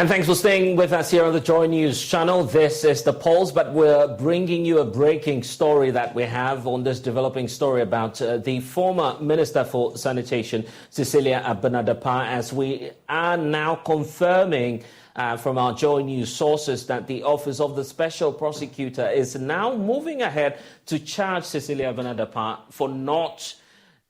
And thanks for staying with us here on the Joy News channel. This is The Pulse, but we're bringing you a breaking story that we have on this developing story about the former Minister for Sanitation, Cecilia Abena-Dapaah, as we are now confirming from our Joy News sources that the Office of the Special Prosecutor is now moving ahead to charge Cecilia Abena-Dapaah for not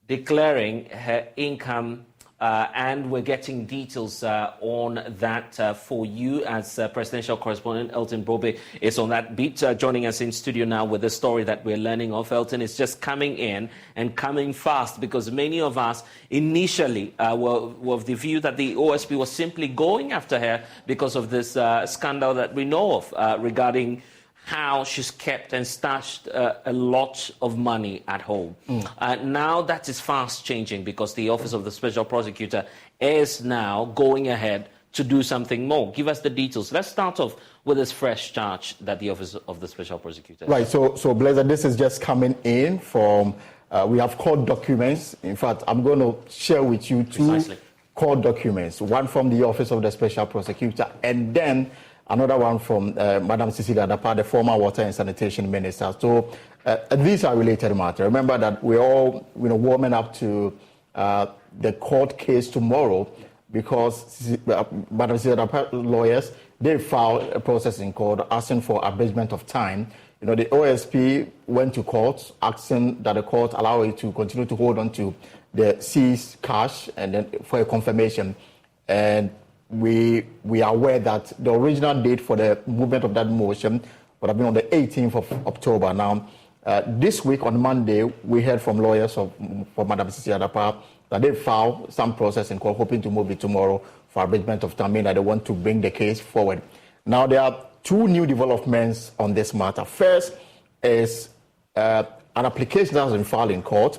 declaring her income. And we're getting details on that for you as presidential correspondent Elton Brobe is on that beat. Joining us in studio now with the story that we're learning of. Elton is just coming in and coming fast because many of us initially were of the view that the OSP was simply going after her because of this scandal that we know of regarding how she's kept and stashed a lot of money at home. Now that is fast changing because the Office of the Special Prosecutor is now going ahead to do something more. Give us the details. Let's start off with this fresh charge that the Office of the Special Prosecutor. Right, so Blazer, this is just coming in from, we have court documents. In fact, I'm going to share with you two court documents, one from the Office of the Special Prosecutor and then another one from Madam Cecilia Dapaah, the former Water and Sanitation Minister. So these are related matters. Remember that we're all warming up to the court case tomorrow because Madam Cecilia Dapaah lawyers, they filed a process in court asking for abridgment of time. The OSP went to court asking that the court allow it to continue to hold on to the seized cash and then for a confirmation. And we are aware that the original date for the movement of that motion would have been on the 18th of October. Now, this week on Monday, we heard from lawyers for Madam Cecilia Dapaah that they filed some process in court, hoping to move it tomorrow for abridgment of time, meaning that they want to bring the case forward. Now, there are two new developments on this matter. First is an application that has been filed in court,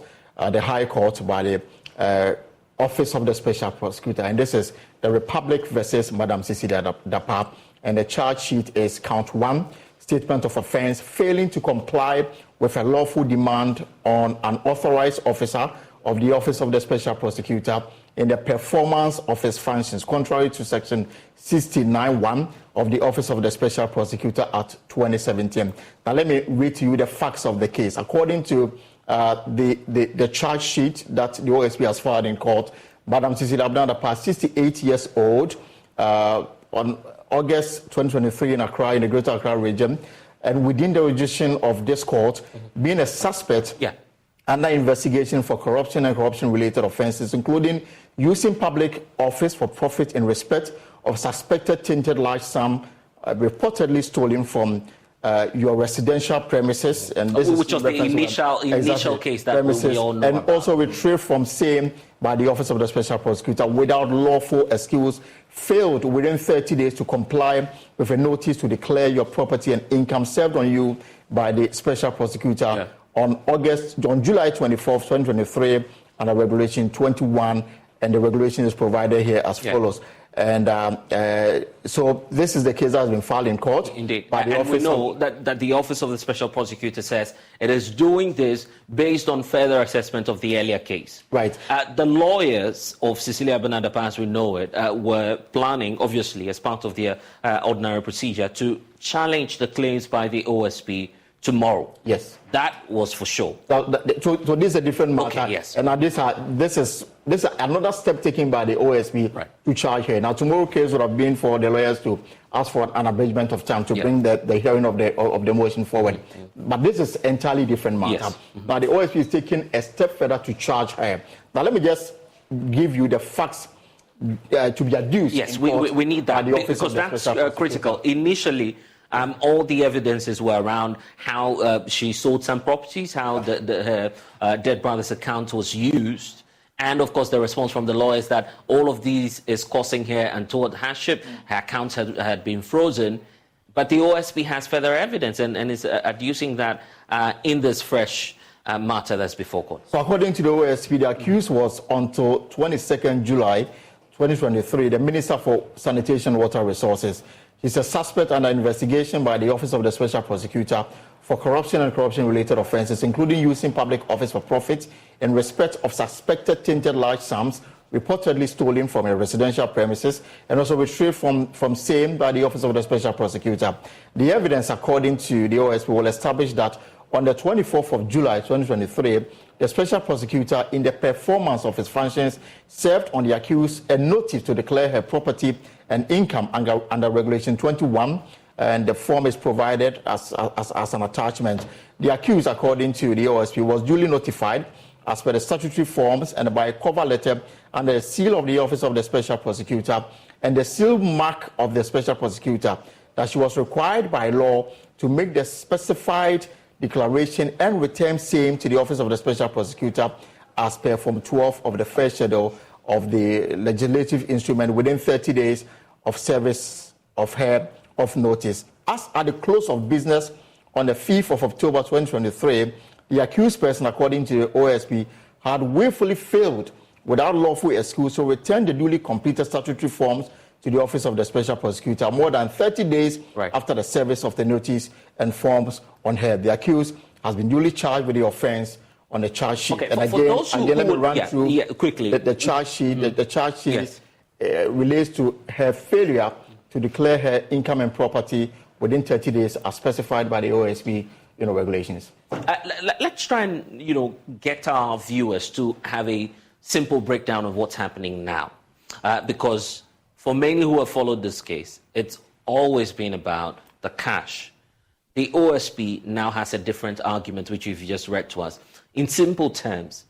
the High Court, by the Office of the Special Prosecutor, and this is the Republic versus Madam Cecilia Dapaah, and the charge sheet is count 1, statement of offense, failing to comply with a lawful demand on an authorized officer of the Office of the Special Prosecutor in the performance of his functions, contrary to Section 69(1) of the Office of the Special Prosecutor Act 2017. Now, let me read to you the facts of the case. According to the charge sheet that the OSP has filed in court, Madam Cecilia Abena-Dapaah, 68 years old, on August 2023 in Accra, in the Greater Accra region, and within the jurisdiction of this court, being a suspect under investigation for corruption and corruption-related offences, including using public office for profit in respect of suspected tainted large sum reportedly stolen from your residential premises, and this which was the initial case that we all know and about. Also retrieved from same by the Office of the Special Prosecutor without lawful excuse, failed within 30 days to comply with a notice to declare your property and income served on you by the Special Prosecutor on July 24th, 2023, under Regulation 21, and the regulation is provided here as follows. And so this is the case that has been filed in court. Indeed. And we know that the Office of the Special Prosecutor says it is doing this based on further assessment of the earlier case. Right. The lawyers of Cecilia Abena-Dapaah, as we know it, were planning, obviously, as part of their ordinary procedure, to challenge the claims by the OSP tomorrow. Yes. That was for sure. So this is a different matter. Okay, yes. And now this is another step taken by the OSP to charge her. Now, tomorrow's case would have been for the lawyers to ask for an abridgment of time to bring the hearing of the motion forward. But this is entirely different matter. Now, the OSP is taking a step further to charge her. Now, let me just give you the facts to be adduced. Yes, we need that because that's critical. Initially, all the evidences were around how she sold some properties, how her dead brother's account was used, and of course the response from the lawyers that all of these is causing her untoward hardship. Her accounts had been frozen, but the OSP has further evidence and is adducing that in this fresh matter that's before court. So according to the OSP, the accused was until 22nd July 2023, the Minister for Sanitation and Water Resources. He's a suspect under investigation by the Office of the Special Prosecutor for corruption and corruption-related offences, including using public office for profit in respect of suspected tainted large sums reportedly stolen from a residential premises and also retrieved from same by the Office of the Special Prosecutor. The evidence, according to the OSP, will establish that on the 24th of July 2023, the Special Prosecutor, in the performance of his functions, served on the accused a notice to declare her property and income under Regulation 21, and the form is provided as an attachment. The accused, according to the OSP, was duly notified as per the statutory forms and by a cover letter under the seal of the Office of the Special Prosecutor and the seal mark of the Special Prosecutor that she was required by law to make the specified declaration and return same to the Office of the Special Prosecutor as per Form 12 of the first schedule of the legislative instrument within 30 days of service of her of notice. As at the close of business on the 5th of October 2023, the accused person, according to the OSP, had willfully failed without lawful excuse to return the duly completed statutory forms to the Office of the Special Prosecutor more than 30 days after the service of the notice and forms on her. The accused has been duly charged with the offense on the charge sheet. Okay, and again, let me run through quickly. The charge sheet. The charge sheet relates to her failure to declare her income and property within 30 days as specified by the OSP regulations. Let's try and get our viewers to have a simple breakdown of what's happening now, because for many who have followed this case, it's always been about the cash. The OSP now has a different argument, which you've just read to us. In simple terms,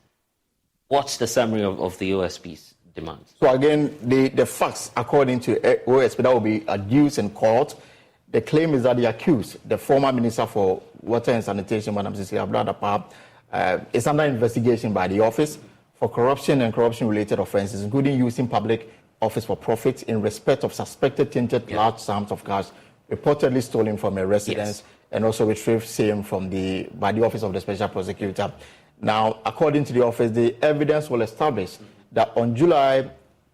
what's the summary of the OSP's demands? So again, the facts, according to OSP, that will be adduced in court. The claim is that the accused, the former Minister for Water and Sanitation, Madam Cecilia Abdul-Adapa, is under investigation by the office for corruption and corruption-related offences, including using public office for profit in respect of suspected tainted large sums of cash reportedly stolen from a residence and also retrieved same by the Office of the Special Prosecutor. Now, according to the office, the evidence will establish that on July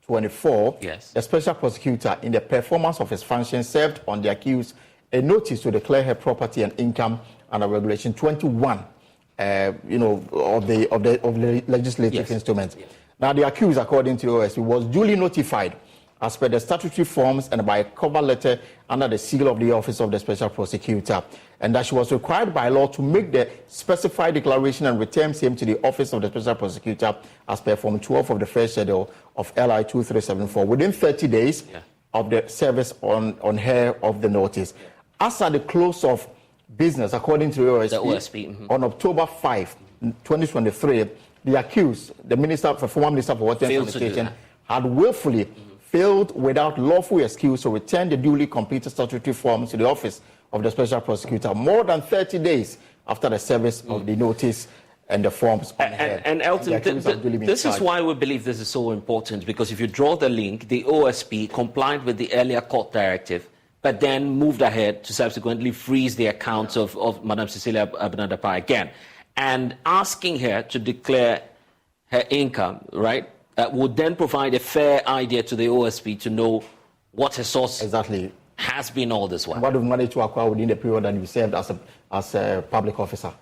24, the Special Prosecutor, in the performance of his function, served on the accused a notice to declare her property and income under Regulation 21, of the legislative instrument. Now, the accused, according to the OSP, was duly notified as per the statutory forms and by a cover letter under the seal of the Office of the Special Prosecutor, and that she was required by law to make the specified declaration and return same to the Office of the Special Prosecutor as per Form 12 of the first schedule of LI 2374 within 30 days of the service on her of the notice. As at the close of business, according to the OSP, on October 5, 2023, the accused, the former Minister for Water and Sanitation, had willfully failed without lawful excuse to return the duly completed statutory forms to the Office of the Special Prosecutor more than 30 days after the service of the notice and the forms on her. And Elton, this is why we believe this is so important, because if you draw the link, the OSP complied with the earlier court directive, but then moved ahead to subsequently freeze the accounts of Madam Cecilia Abdul-Adapa again, and asking her to declare her income, right, would then provide a fair idea to the OSP to know what her source has been all this while. What we've managed to acquire within the period that you served as a public officer.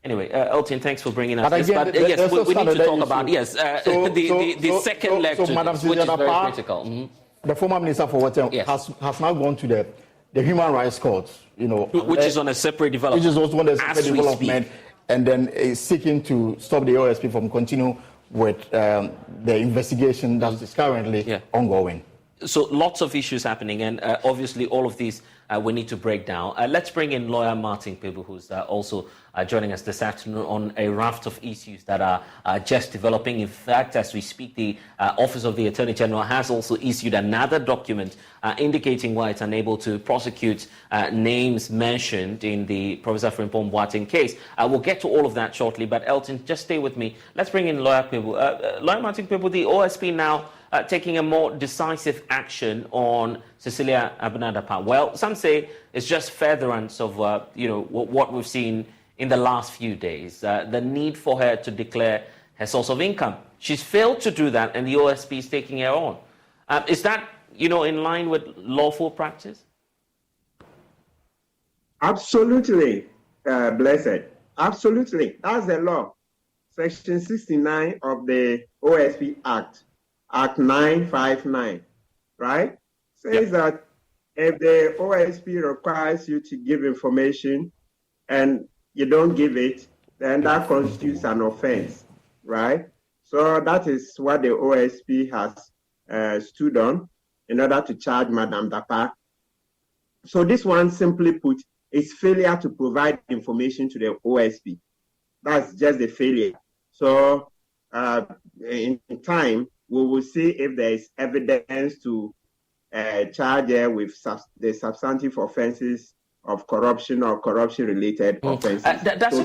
Anyway, Elton, thanks for bringing us this. But yes, we need to talk about the second leg, which is very critical. The former Minister for Water has now gone to the Human Rights Court, which is on a separate development. Which is also on a separate development, and then is seeking to stop the OSP from continuing with the investigation that is currently ongoing. So lots of issues happening, and obviously all of these we need to break down. Let's bring in lawyer Martin Kpebu, who's also joining us this afternoon on a raft of issues that are just developing. In fact, as we speak, the Office of the Attorney General has also issued another document indicating why it's unable to prosecute names mentioned in the Professor Frimpong Boateng case. We'll get to all of that shortly, but Elton, just stay with me. Let's bring in lawyer Kpebu. Lawyer Martin Kpebu, the OSP now taking a more decisive action on Cecilia Abdul-Adapa. Well, some say it's just furtherance of what we've seen in the last few days, the need for her to declare her source of income. She's failed to do that, and the OSP is taking her on. Is that in line with lawful practice? Absolutely, Blessed. Absolutely, that's the law. Section 69 of the OSP Act Act 959, right? Says that if the OSP requires you to give information and you don't give it, then that constitutes an offense, right? So that is what the OSP has stood on in order to charge Madame Dapaah. So this one, simply put, is failure to provide information to the OSP. That's just the failure. So in time, we will see if there is evidence to charge her with the substantive offenses of corruption or corruption-related offenses.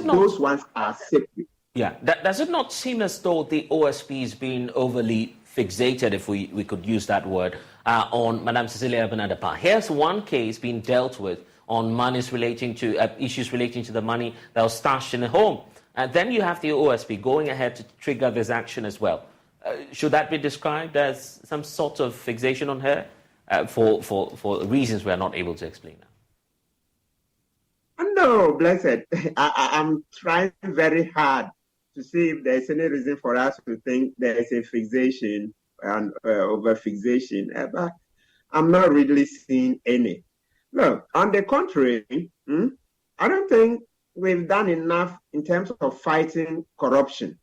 Those ones are separate. Yeah. Does it not seem as though the OSP is being overly fixated, if we could use that word, on Madame Cecilia Abena Dapaah? Here's one case being dealt with on monies relating to issues relating to the money that was stashed in a home. And then you have the OSP going ahead to trigger this action as well. Should that be described as some sort of fixation on her for reasons we are not able to explain now? No, blessed. I'm trying very hard to see if there's any reason for us to think there is a fixation and over fixation. But I'm not really seeing any. Look, on the contrary, I don't think we've done enough in terms of fighting corruption.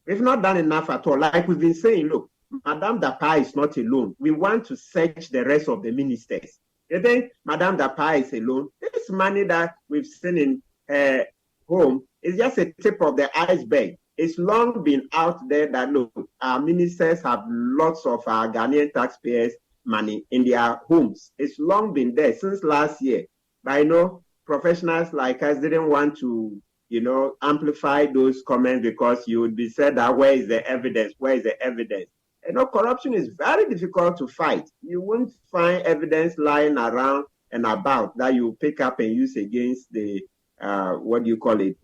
We've not done enough at all. Like we've been saying, look, Madame Dapaah is not alone. We want to search the rest of the ministers. You think Madame Dapaah is alone? This money that we've seen in her home is just a tip of the iceberg. It's long been out there that, look, our ministers have lots of our Ghanaian taxpayers' money in their homes. It's long been there since last year. But I know professionals like us didn't want to, amplify those comments because you would be said that where is the evidence? Where is the evidence? Corruption is very difficult to fight. You won't find evidence lying around and about that you pick up and use against the,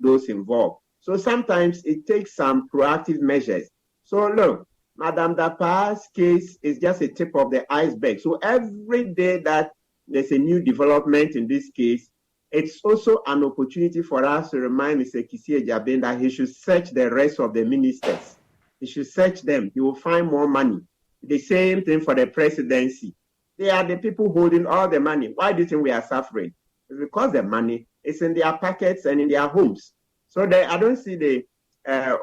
those involved. So sometimes it takes some proactive measures. So look, Madame Dapaah's case is just a tip of the iceberg. So every day that there's a new development in this case, it's also an opportunity for us to remind Mr. Kissi Agyabeng that he should search the rest of the ministers. He should search them. He will find more money. The same thing for the presidency. They are the people holding all the money. Why do you think we are suffering? It's because the money is in their pockets and in their homes. So I don't see the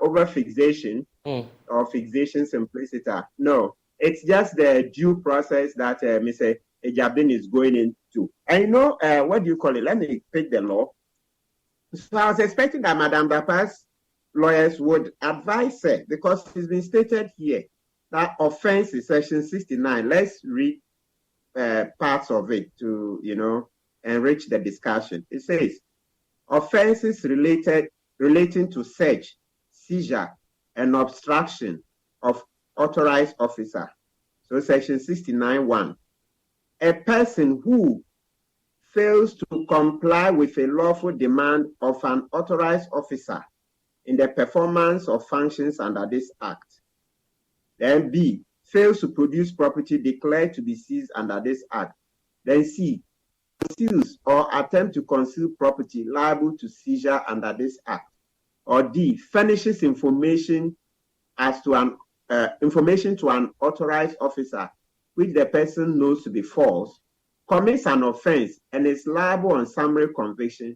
over-fixation or fixation simplicity. No, it's just the due process that Mr. Agyabeng is going into. And what do you call it? Let me pick the law. So I was expecting that Madame Dapaah's lawyers would advise her, because it's been stated here that offense is section 69. Let's read parts of it to, enrich the discussion. It says, offenses relating to search, seizure, and obstruction of authorized officer. So section 69(1). A person who fails to comply with a lawful demand of an authorized officer in the performance of functions under this act. Then B, fails to produce property declared to be seized under this act. Then C, conceals or attempt to conceal property liable to seizure under this act. Or D, furnishes information to an authorized officer which the person knows to be false, commits an offense and is liable on summary conviction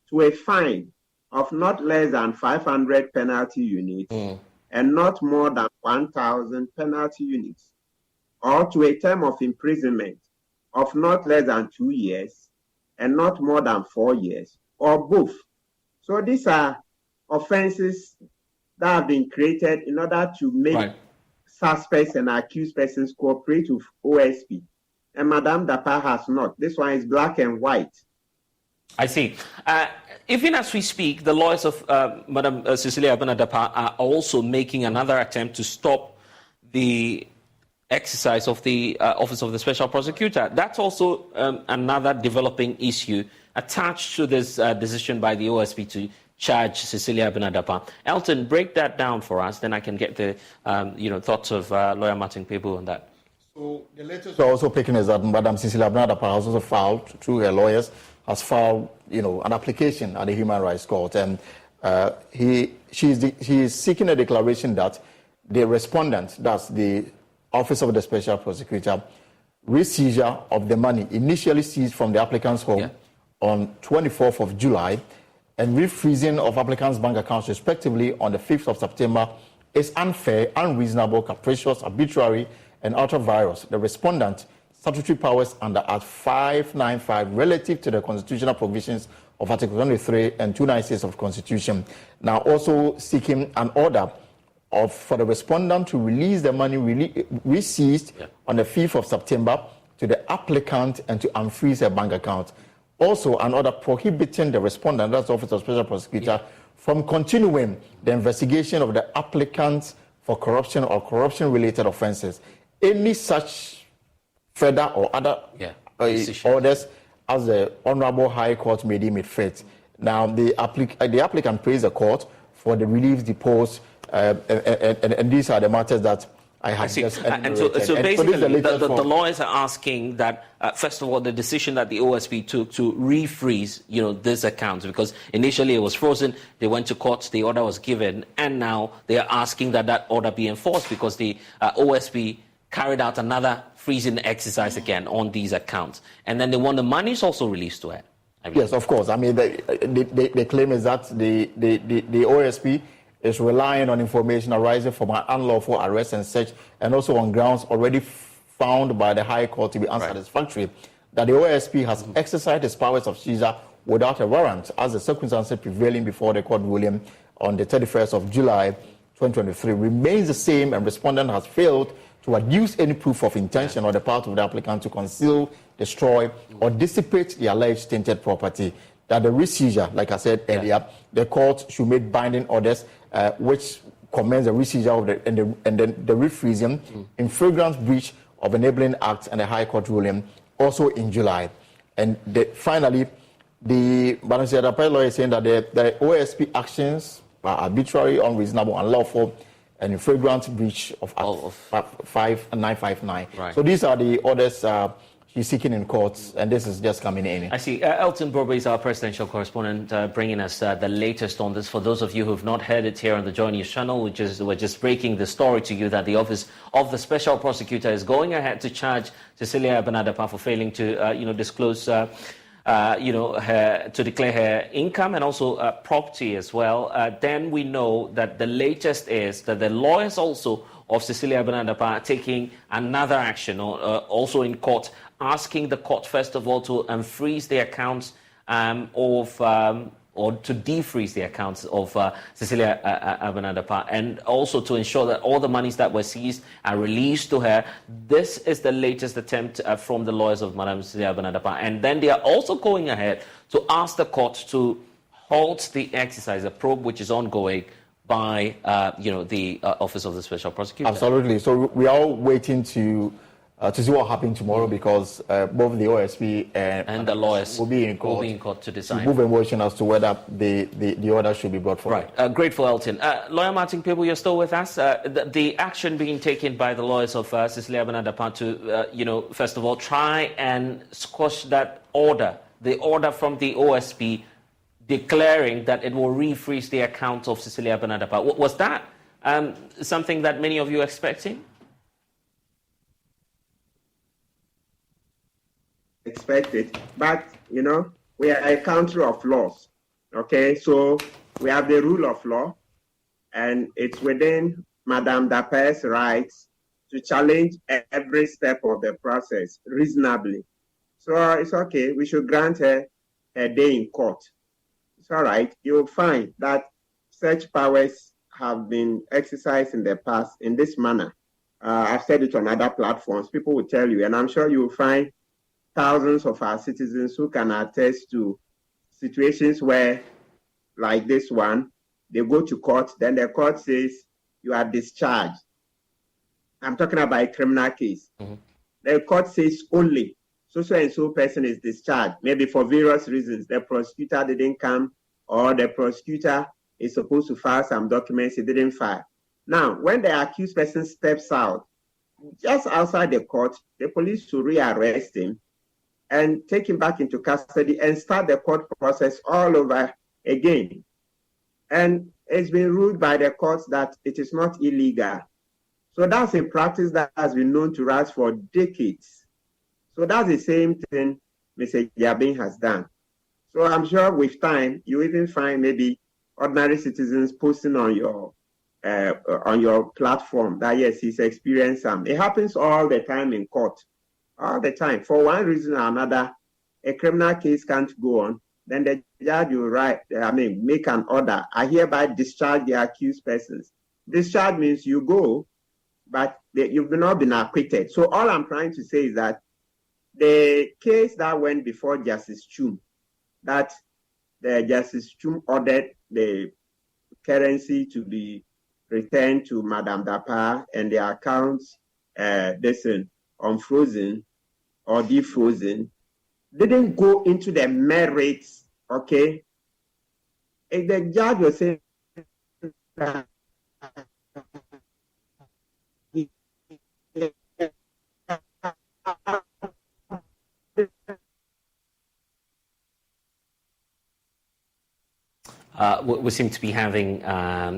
to a fine of not less than 500 penalty units and not more than 1,000 penalty units, or to a term of imprisonment of not less than 2 years and not more than 4 years, or both. So these are offenses that have been created in order to make suspects and accused persons cooperate with OSP. And Madame Dapaah has not. This one is black and white. I see. Even as we speak, the lawyers of Madame Cecilia Abena Dapaah are also making another attempt to stop the exercise of the Office of the Special Prosecutor. That's also another developing issue attached to this decision by the OSP to charge Cecilia Abena Dapaah. Elton, break that down for us, then I can get the thoughts of lawyer Martin Pebu on that. So the latest we're also picking is that Madame Cecilia Abena Dapaah has also filed, through her lawyers, has filed, an application at the Human Rights Court, and he is seeking a declaration that the respondent, that's the Office of the Special Prosecutor, reseizure of the money initially seized from the applicant's home on 24th of July and refreezing of applicants' bank accounts respectively on the 5th of September is unfair, unreasonable, capricious, arbitrary, and ultra-virus. The respondent statutory powers under Act 595 relative to the constitutional provisions of Article 23 and 296 of the Constitution. Now also seeking an order for the respondent to release the money seized on the 5th of September to the applicant and to unfreeze her bank account. Also an order prohibiting the respondent, that's the Office of Special Prosecutor, from continuing the investigation of the applicant for corruption or corruption-related offences. Any such further or other orders as the Honourable High Court may deem it fit. Now, the applicant prays the court for the relief deposed, and these are the matters that I have just enumerated. So basically, the lawyers are asking that, first of all, the decision that the OSP took to refreeze, this account, because initially it was frozen, they went to court, the order was given, and now they are asking that order be enforced because the OSP carried out another freezing exercise again on these accounts. And then they want the monies also released to her. Yes, of course. I mean, the claim is that the OSP is relying on information arising from an unlawful arrest and search, and also on grounds already found by the High Court to be unsatisfactory, that the OSP has exercised its powers of seizure without a warrant, as the circumstances prevailing before the court ruling on the 31st of July 2023 remains the same, and respondent has failed to adduce any proof of intention on the part of the applicant to conceal, destroy, or dissipate the alleged tainted property. That the reseizure, like I said earlier, the court should make binding orders which commence the reseizure of and then the refreezing in flagrant breach of enabling act and the High Court ruling also in July. And finally, the lawyer is saying that the OSP actions are arbitrary, unreasonable, unlawful, and in flagrant breach of Act 5959. Right. So these are the orders he's seeking in courts, and this is just coming in. I see. Elton Brobe is our presidential correspondent, bringing us the latest on this. For those of you who have not heard it here on the Joy News channel, we're just breaking the story to you that the Office of the Special Prosecutor is going ahead to charge Cecilia Abena Dapaah for failing to, disclose, her, to declare her income and also property as well. Then we know that the latest is that the lawyers also of Cecilia Abena Dapaah are taking another action, also in court, asking the court, first of all, to unfreeze the accounts or to defreeze the accounts of Cecilia Abena Dapaah, and also to ensure that all the monies that were seized are released to her. This is the latest attempt from the lawyers of Madam Cecilia Abena Dapaah. And then they are also going ahead to ask the court to halt the exercise, a probe which is ongoing by the Office of the Special Prosecutor. Absolutely. So we are waiting to see what happens tomorrow, because both the OSP and the lawyers will be in court to decide. To move a motion as to whether the order should be brought forward. Right. Grateful, Elton. Lawyer Martin Peeble, you're still with us. The action being taken by the lawyers of Cecilia Abena Dapaah to, first of all, try and squash that order, the order from the OSP declaring that it will refreeze the account of Cecilia Abena Dapaah. Was that something that many of you were expecting? Expected, but we are a country of laws. Okay, so we have the rule of law, and it's within Madame Dapaah's rights to challenge every step of the process reasonably. So it's okay. We should grant her a day in court. It's all right. You'll find that such powers have been exercised in the past in this manner. I've said it on other platforms. People will tell you, and I'm sure you will find thousands of our citizens who can attest to situations where, like this one, they go to court, then the court says you are discharged. I'm talking about a criminal case. Mm-hmm. The court says only so-and-so person is discharged, maybe for various reasons. The prosecutor didn't come, or the prosecutor is supposed to file some documents he didn't file. Now, when the accused person steps out, just outside the court, the police should rearrest him and take him back into custody and start the court process all over again. And it's been ruled by the courts that it is not illegal. So that's a practice that has been known to us for decades. So that's the same thing Mr. Yabin has done. So I'm sure with time, you even find maybe ordinary citizens posting on your platform that yes, he's experienced some. It happens all the time in court, all the time. For one reason or another, a criminal case can't go on. Then the judge will make an order. I hereby discharge the accused persons. Discharge means you go, but you've not been acquitted. So all I'm trying to say is that the case that went before Justice Chum, that the Justice Chum ordered the currency to be returned to Madame Dapa and the accounts unfrozen or defrozen, didn't go into the merits, okay? If the judge was saying that we seem to be having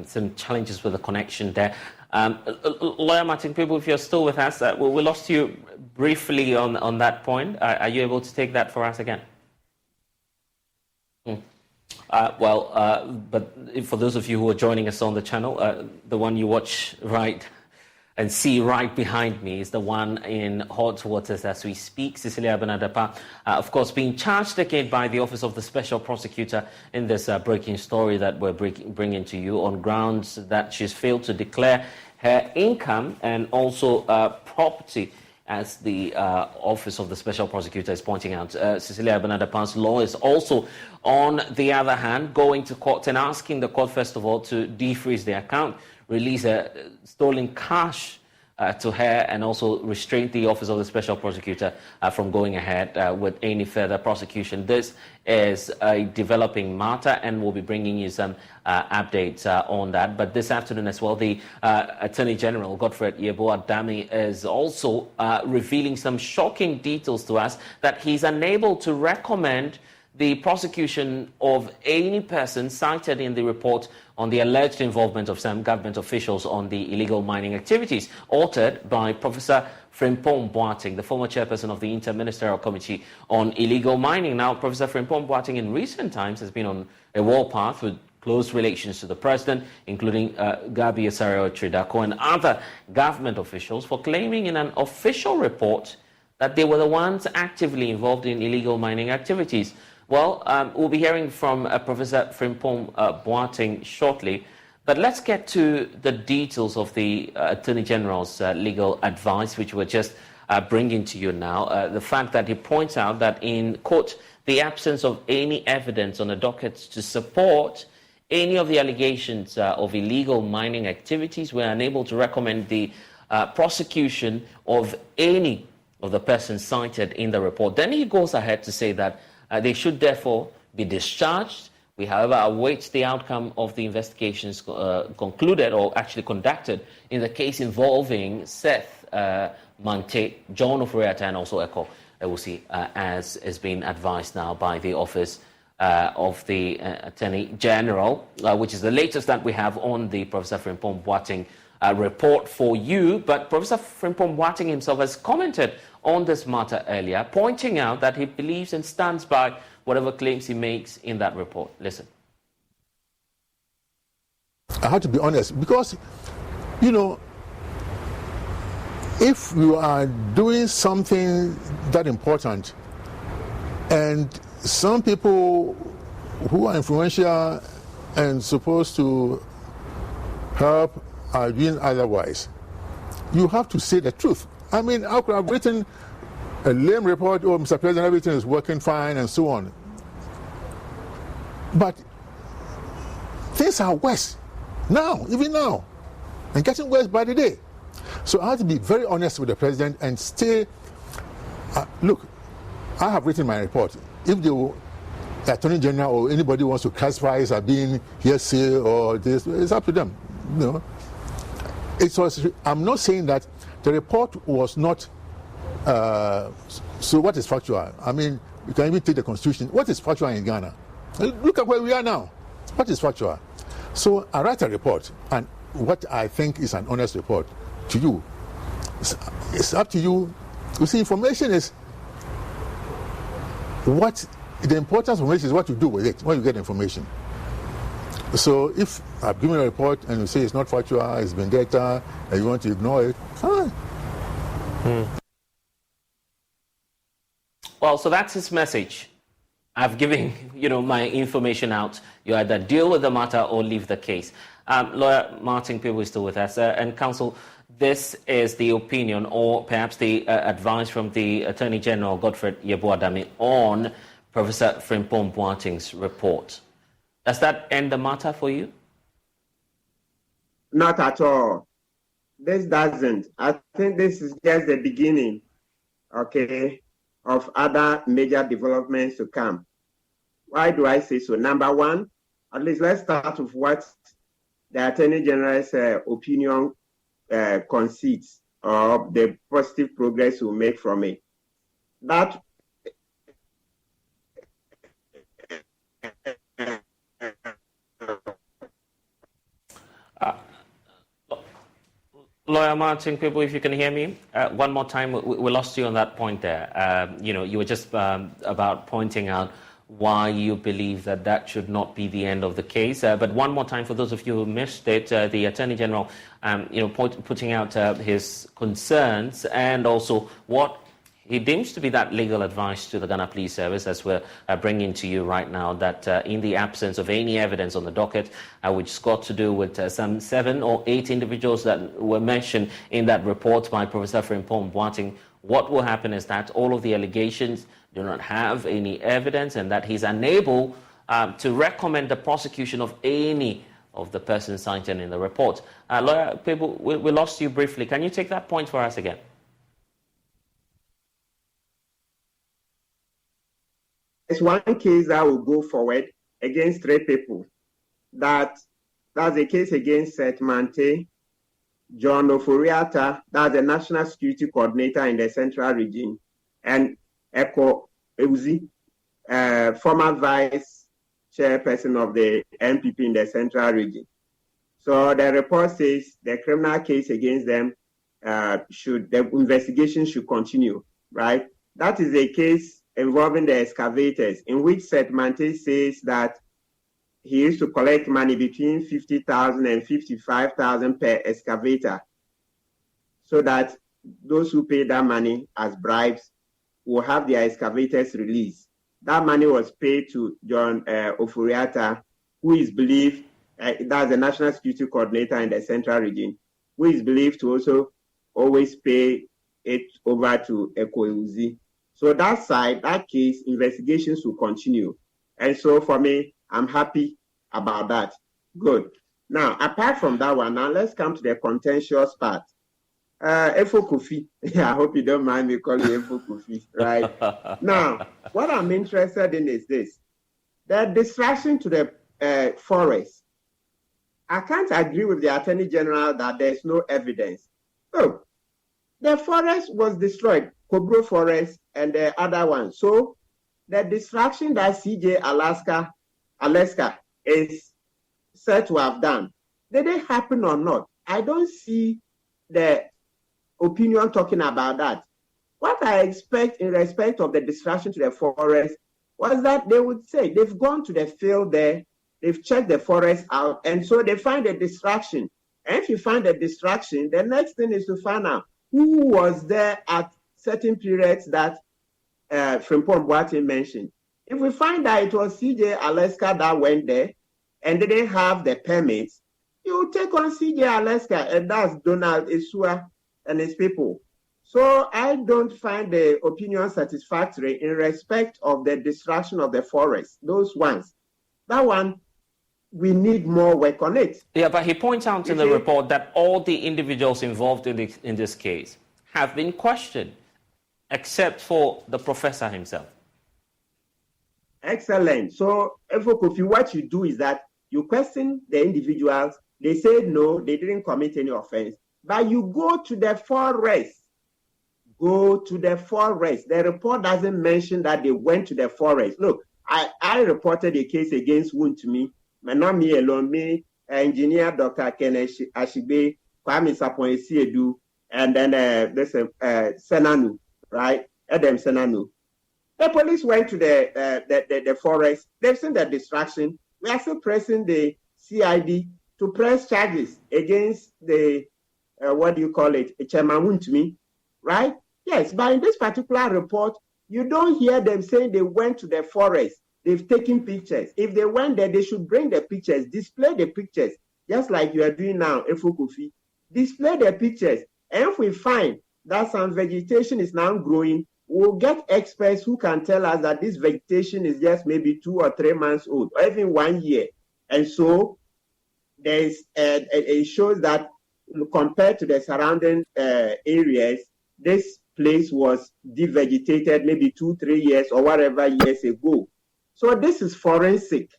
some challenges with the connection there. Lawyer Martin Peeble, if you're still with us, we lost you briefly on that point. Are you able to take that for us again? But for those of you who are joining us on the channel, the one you watch right and see right behind me is the one in hot waters as we speak. Cecilia Agbana-Dapaah, of course, being charged again by the Office of the Special Prosecutor in this breaking story that we're bringing to you on grounds that she's failed to declare her income and also property, as the Office of the Special Prosecutor is pointing out. Cecilia Agbana-Dapaah's law is also, on the other hand, going to court and asking the court, first of all, to defreeze the account, release stolen cash to her, and also restrain the Office of the Special Prosecutor from going ahead with any further prosecution. This is a developing matter, and we'll be bringing you some updates on that. But this afternoon as well, the Attorney General, Godfred Yeboah-Dame, is also revealing some shocking details to us that he's unable to recommend the prosecution of any person cited in the report on the alleged involvement of some government officials on the illegal mining activities, authored by Professor Frimpong Boateng, the former chairperson of the Inter-Ministerial Committee on Illegal Mining. Now, Professor Frimpong Boateng in recent times has been on a warpath with close relations to the president, including Gabi Asare-Otridako and other government officials, for claiming in an official report that they were the ones actively involved in illegal mining activities. Well, we'll be hearing from Professor Frimpong Boateng shortly, but let's get to the details of the Attorney General's legal advice, which we're just bringing to you now. The fact that he points out that in court, the absence of any evidence on the docket to support any of the allegations of illegal mining activities, we're unable to recommend the prosecution of any of the persons cited in the report. Then he goes ahead to say that they should therefore be discharged. We, however, await the outcome of the investigations concluded or actually conducted in the case involving Seth Mante, John Ofori-Atta, and also Eko Ewusi, as is being advised now by the Office of the Attorney General, which is the latest that we have on the Professor Frimpong Boateng report for you. But Professor Frimpong Boateng himself has commented on this matter earlier, pointing out that he believes and stands by whatever claims he makes in that report. Listen. I have to be honest, because, you know, if you are doing something that important and some people who are influential and supposed to help are doing otherwise, you have to say the truth. I mean, I could have written a lame report, oh, Mr. President, everything is working fine, and so on. But things are worse now, even now, and getting worse by the day. So I have to be very honest with the President and stay, look, I have written my report. If the Attorney General or anybody wants to classify it as being hearsay or this, it's up to them. You know? I'm not saying that the report was not, so what is factual? I mean, you can even take the Constitution. What is factual in Ghana? Look at where we are now. What is factual? So I write a report, and what I think is an honest report. to you. It's up to you. You see, information is what the importance of information is what you do with it when you get information. So if I've given a report and you say it's not factual, it's vendetta, and you want to ignore it, fine. Well, so that's his message. I've given, my information out. You either deal with the matter or leave the case. Lawyer Martin Pebu is still with us. And counsel, this is the opinion or perhaps the advice from the Attorney General, Godfred Yeboah-Dame, on Professor Frimpong Boateng's report. Does that end the matter for you? Not at all. This doesn't. I think this is just the beginning, okay, of other major developments to come. Why do I say so? Number one, at least let's start with what the Attorney General's opinion concedes, or the positive progress we'll make from it. That Lawyer Martin Pebu, if you can hear me, one more time, we lost you on that point there. You were just about pointing out why you believe that should not be the end of the case. But one more time, for those of you who missed it, the Attorney General, putting out his concerns and also what he deems to be that legal advice to the Ghana Police Service, as we're bringing to you right now, that in the absence of any evidence on the docket, which got to do with some 7 or 8 individuals that were mentioned in that report by Professor Frimpong Boateng, what will happen is that all of the allegations do not have any evidence and that he's unable to recommend the prosecution of any of the persons cited in the report. Lawyer Pebu, we lost you briefly. Can you take that point for us again? There's one case that will go forward against 3 people. That's a case against Seth Mante, John Ofori-Atta, that's the National Security Coordinator in the Central Region, and Eko Ewuzi, former Vice Chairperson of the NPP in the Central Region. So the report says the criminal case against them the investigation should continue, right? That is a case involving the excavators, in which Seth Mante says that he used to collect money between 50,000 and 55,000 per excavator, so that those who pay that money as bribes will have their excavators released. That money was paid to John Ofori-Atta, who is believed, that's the National Security Coordinator in the Central Region, who is believed to also always pay it over to Eko Ewuzi. So that side, that case, investigations will continue. And so for me, I'm happy about that. Good. Now, apart from that one, now let's come to the contentious part. Efo Kofi, I hope you don't mind me calling Efo Kofi, right? Now, what I'm interested in is this. The distraction to the forest. I can't agree with the Attorney General that there's no evidence. Oh, the forest was destroyed, Kobro Forest and the other one. So the distraction that CJ Alaska is said to have done, did it happen or not? I don't see the opinion talking about that. What I expect in respect of the distraction to the forest was that they would say they've gone to the field there, they've checked the forest out, and so they find a distraction. And if you find a distraction, the next thing is to find out who was there at certain periods that Frimpong Boateng mentioned. If we find that it was CJ Alaska that went there and didn't have the permits, you take on CJ Alaska, and that's Donald Isua and his people. So I don't find the opinion satisfactory in respect of the destruction of the forest, those ones. That one, we need more work on it. Yeah, but he points out in the report that all the individuals involved in this case have been questioned, except for the professor himself. Excellent. So, Efo Kofi, what you do is that you question the individuals. They say no, they didn't commit any offense. But you go to the forest. Go to the forest. The report doesn't mention that they went to the forest. Look, I reported a case against Wontumi, but not me alone, me, engineer Dr. Kenneth Ashigbe, Kwame Sapon Esiedu, and then there's Senanu, right? Adam Senanu. The police went to the forest. They've seen the distraction. We are still pressing the CID to press charges against the, Chairman Wuntumi, right? Yes, but in this particular report, you don't hear them saying they went to the forest. They've taken pictures. If they went there, they should bring the pictures, display the pictures, just like you are doing now, Efokofi. Display the pictures. And if we find that some vegetation is now growing, we'll get experts who can tell us that this vegetation is just maybe 2 or 3 months old, or even 1 year. And so it shows that compared to the surrounding areas, this place was devegetated maybe 2-3 years or whatever years ago. So this is forensic.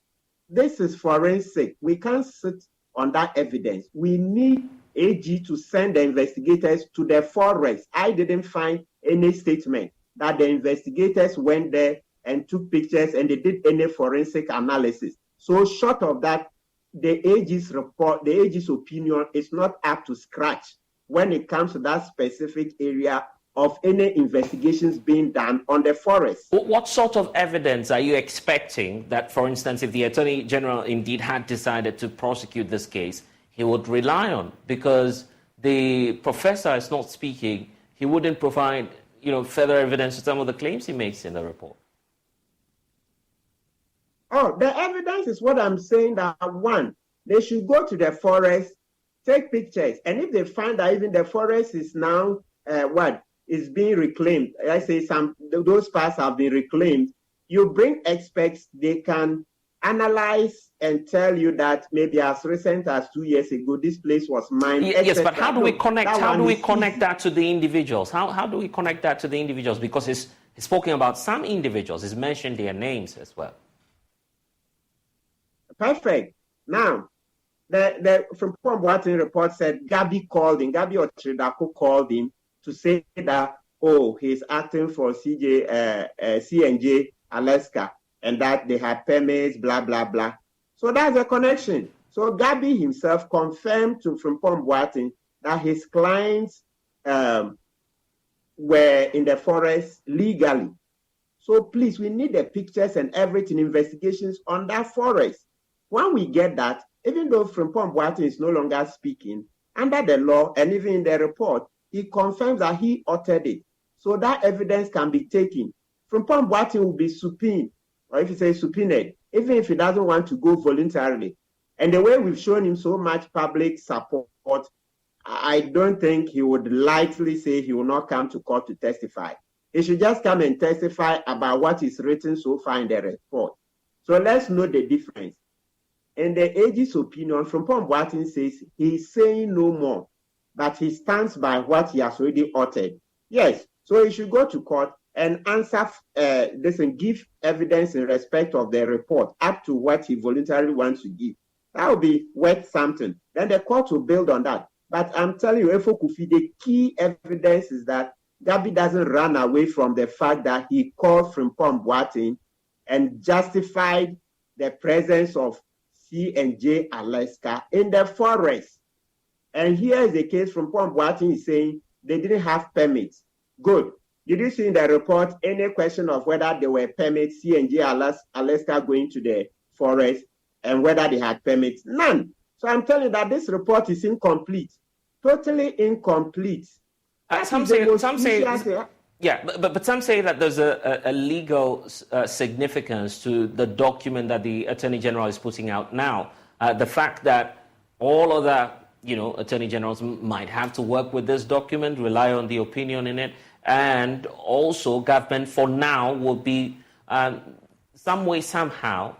This is forensic. We can't sit on that evidence. We need AG to send the investigators to the forest. I didn't find any statement that the investigators went there and took pictures and they did any forensic analysis. So short of that, the AG's report, the AG's opinion is not up to scratch when it comes to that specific area of any investigations being done on the forest. What sort of evidence are you expecting that, for instance, if the Attorney General indeed had decided to prosecute this case, he would rely on? Because the professor is not speaking, he wouldn't provide, further evidence to some of the claims he makes in the report. Oh, the evidence is what I'm saying, that one, they should go to the forest, take pictures, and if they find that even the forest is now is being reclaimed, I say those parts have been reclaimed, you bring experts, they can analyze and tell you that maybe as recent as 2 years ago, this place was mined. Yes, but how do we connect? How do we connect that to the individuals? How do we connect that to the individuals? Because he's spoken about some individuals. He's mentioned their names as well. Perfect. Now, the Frimpong Boateng report said Gabi Otridako called him to say that, he's acting for CNJ Alaska, and that they had permits, blah, blah, blah. So that's a connection. So Gabi himself confirmed to Frimpong Boateng that his clients were in the forest legally. So please, we need the pictures and everything, investigations on that forest. When we get that, even though Frimpong Boateng is no longer speaking, under the law and even in the report, he confirms that he uttered it. So that evidence can be taken. Frimpong Boateng will be subpoenaed, or if you say subpoenaed, even if he doesn't want to go voluntarily. And the way we've shown him so much public support, I don't think he would likely say he will not come to court to testify. He should just come and testify about what is written so far in the report. So let's know the difference. In the AG's opinion, Frimpong Boateng says he's saying no more, but he stands by what he has already uttered. Yes, so he should go to court and answer give evidence in respect of the report up to what he voluntarily wants to give. That will be worth something. Then the court will build on that. But I'm telling you, Efokofi, the key evidence is that Gabi doesn't run away from the fact that he called Frimpong Boateng and justified the presence of CNJ Alaska in the forest. And here is the case from Frimpong Boateng is saying they didn't have permits. Good. Did you see in the report any question of whether there were permits, CNJ Alaska going to the forest, and whether they had permits? None. So I'm telling you that this report is incomplete, totally incomplete. Some say, yeah, but some say that there's a legal significance to the document that the Attorney General is putting out now. The fact that all other, Attorney Generals might have to work with this document, rely on the opinion in it, and also government for now will be some way, somehow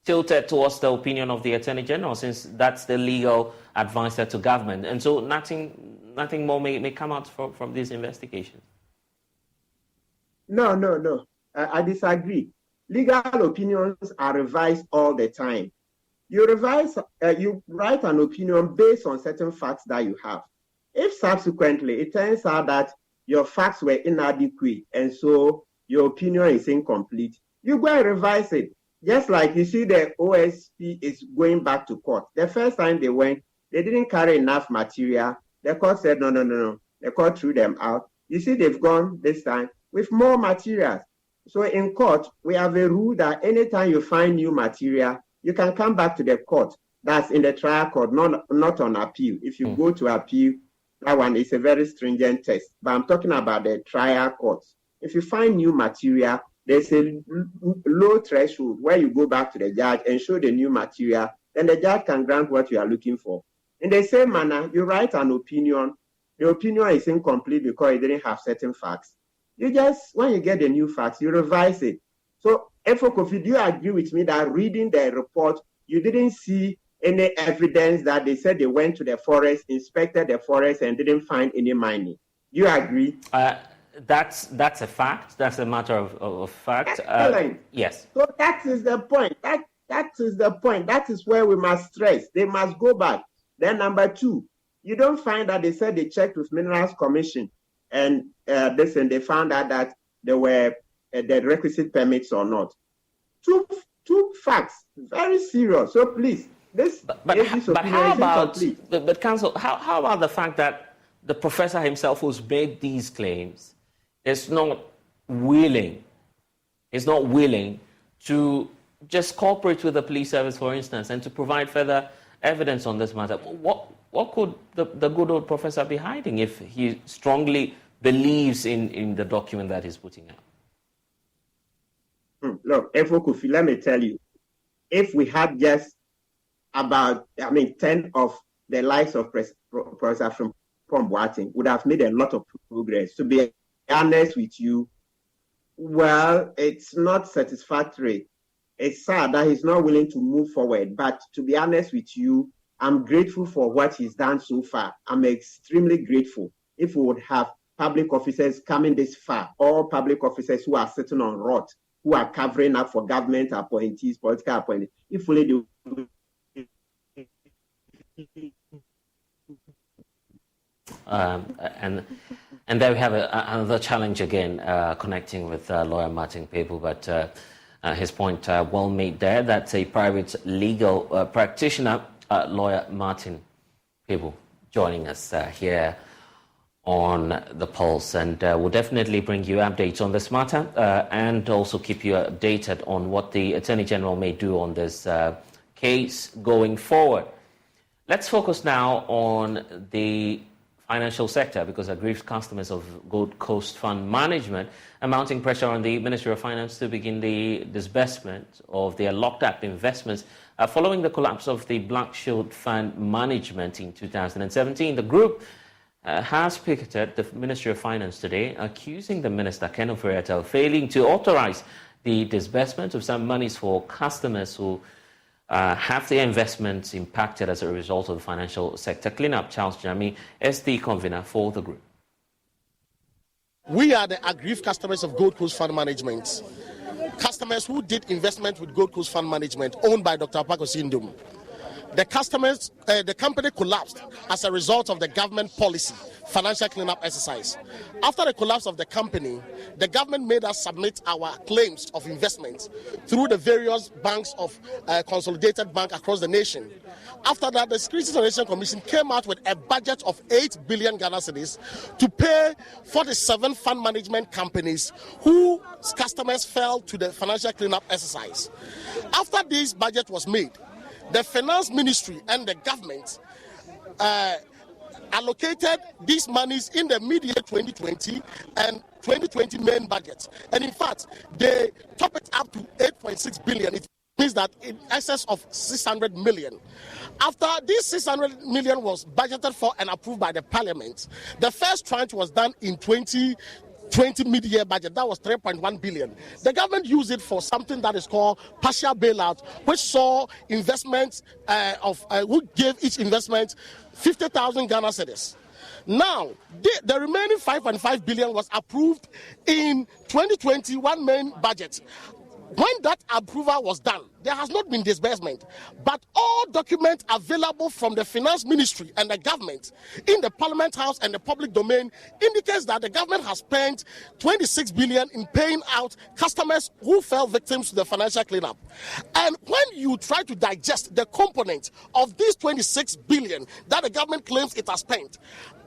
tilted towards the opinion of the Attorney General, since that's the legal advisor to government. And so nothing more may come out from these investigations. No. I disagree. Legal opinions are revised all the time. You write an opinion based on certain facts that you have. If subsequently it turns out that your facts were inadequate and so your opinion is incomplete, you go and revise it. Just like you see the OSP is going back to court. The first time they went, They didn't carry enough material. The court said, no. The court threw them out. You see, they've gone this time with more materials. So in court, we have a rule that anytime you find new material, you can come back to the court. That's in the trial court, not on appeal. If you go to appeal, that one is a very stringent test. But I'm talking about the trial courts. If you find new material, there's a low threshold where you go back to the judge and show the new material, then the judge can grant what you are looking for. In the same manner, you write an opinion. The opinion is incomplete because it didn't have certain facts. You just, when you get the new facts, you revise it. So, Efo Kofi, do you agree with me that reading the report, you didn't see any evidence that they said they went to the forest, inspected the forest, and didn't find any mining? Do you agree? That's a fact. That's a matter of fact. Yes. So that is the point. That is the point. That is where we must stress. They must go back. Then number two, you don't find that they said they checked with Minerals Commission and they found out that there were the requisite permits or not. Two facts, very serious. So please, but how about counsel? How about the fact that the professor himself who's made these claims is not willing to just cooperate with the police service, for instance, and to provide further evidence on this matter? What could the good old professor be hiding if he strongly believes in the document that he's putting out? Look, Efo Kofi, let me tell you, if we had just about, 10 of the likes of Professor from Boateng, would have made a lot of progress. To be honest with you, well, it's not satisfactory. It's sad that he's not willing to move forward. But to be honest with you, I'm grateful for what he's done so far. I'm extremely grateful. If we would have public officers coming this far, all public officers who are sitting on rot, who are covering up for government appointees, political appointees, if only they and there we have another challenge again, connecting with lawyer Martin Pebu, but his point well made there. That's a private legal practitioner, lawyer Martin Pebu, joining us here on The Pulse, and we'll definitely bring you updates on this matter and also keep you updated on what the Attorney General may do on this case going forward. Let's focus now on the financial sector, because aggrieved customers of Gold Coast Fund Management are mounting pressure on the Ministry of Finance to begin the disbursement of their locked-up investments following the collapse of the Black Shield Fund Management in 2017. The group has picketed the Ministry of Finance today, accusing the Minister, Ken Ofori-Atta, of failing to authorize the disbursement of some monies for customers who have their investments impacted as a result of the financial sector cleanup. Charles Jami is the convener for the group. We are the aggrieved customers of Gold Coast Fund Management, customers who did investment with Gold Coast Fund Management, owned by Dr. Apako Sindum. The company collapsed as a result of the government policy financial cleanup exercise. After the collapse of the company, the government made us submit our claims of investments through the various banks of Consolidated Bank across the nation. After that, the Securities and Exchange Commission came out with a budget of 8 billion Ghana cedis to pay 47 fund management companies whose customers fell to the financial cleanup exercise. After this budget was made, the Finance Ministry and the government allocated these monies in the mid-year 2020 and 2020 main budget. And in fact, they top it up to 8.6 billion. It means that in excess of 600 million. After this 600 million was budgeted for and approved by the parliament, the first tranche was done in 2020 mid-year budget. That was 3.1 billion. The government used it for something that is called partial bailout, which saw investments who gave each investment 50,000 Ghana cedis. Now, the remaining 5.5 billion was approved in 2021 main budget. When that approval was done, there has not been disbursement, but all documents available from the finance ministry and the government in the Parliament House and the public domain indicates that the government has spent 26 billion in paying out customers who fell victims to the financial cleanup. And when you try to digest the component of these 26 billion that the government claims it has spent,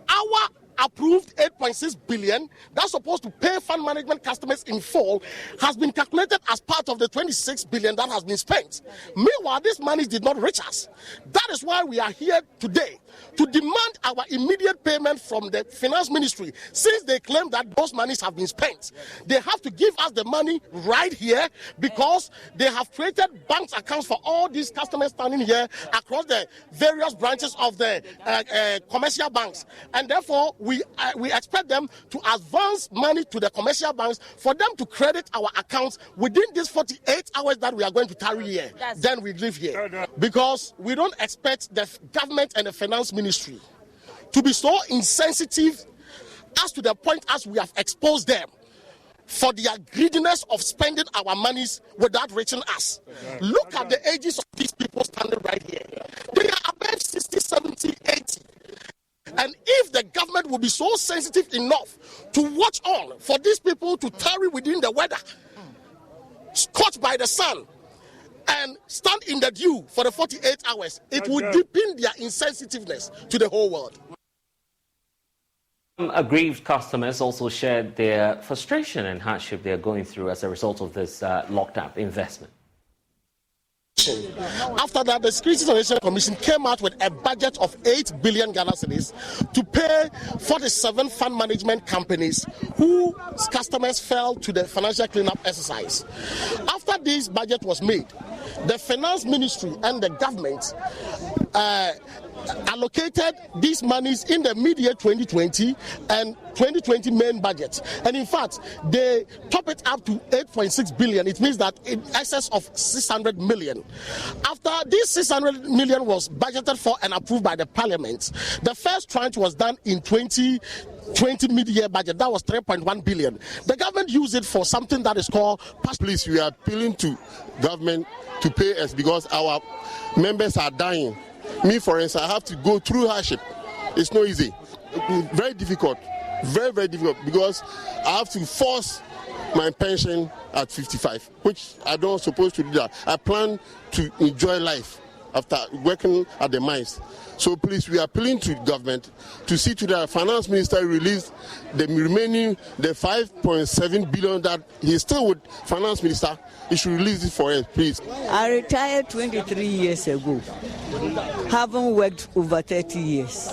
our approved 8.6 billion that's supposed to pay fund management customers in full has been calculated as part of the 26 billion that has been spent. Meanwhile, this money did not reach us. That is why we are here today to demand our immediate payment from the finance ministry, since they claim that those monies have been spent. They have to give us the money right here, because they have created bank accounts for all these customers standing here across the various branches of the commercial banks, and therefore we expect them to advance money to the commercial banks for them to credit our accounts within these 48 hours that we are going to tarry here. Then we live here, because we don't expect the government and the finance ministry to be so insensitive as to the point as we have exposed them for their greediness of spending our monies without reaching us. Look at the ages of these people standing right here. They are above 60, 70, 80. And if the government will be so sensitive enough to watch on for these people to tarry within the weather, scorched by the sun, and stand in the dew for the 48 hours, it would deepen their insensitiveness to the whole world. Aggrieved customers also shared their frustration and hardship they are going through as a result of this locked-up investment. After that, the Securities and Exchange Commission came out with a budget of 8 billion Ghana cedis to pay 47 fund management companies whose customers fell to the financial cleanup exercise. After this budget was made, the finance ministry and the government allocated these monies in the mid-year 2020 and 2020 main budget, and in fact they top it up to 8.6 billion. It means that in excess of 600 million. After this 600 million was budgeted for and approved by the parliament, the first tranche was done in 2020 mid-year budget. That was 3.1 billion. The government used it for something that is called Please, we are appealing to government to pay us because our members are dying. Me, for instance, I have to go through hardship. It's not easy. Very difficult. Very, very difficult, because I have to force my pension at 55, which I don't supposed to do that. I plan to enjoy life after working at the mines. So please, we are appealing to government to see to the finance minister release the remaining, the 5.7 billion that he's still with finance minister. He should release it for us, please. I retired 23 years ago. Haven't worked over 30 years.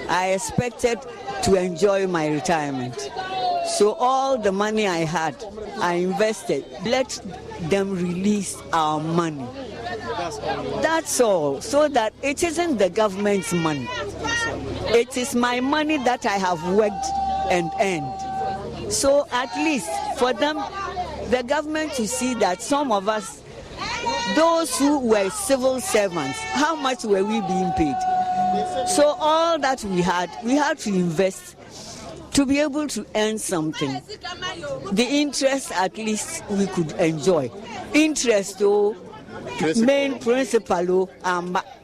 I expected to enjoy my retirement. So all the money I had, I invested. Let them release our money. That's all, so that it isn't the government's money. It is my money that I have worked and earned. So at least for them, the government, to see that some of us, those who were civil servants, how much were we being paid? So all that we had to invest to be able to earn something. The interest, at least we could enjoy. Interest, though, main principal.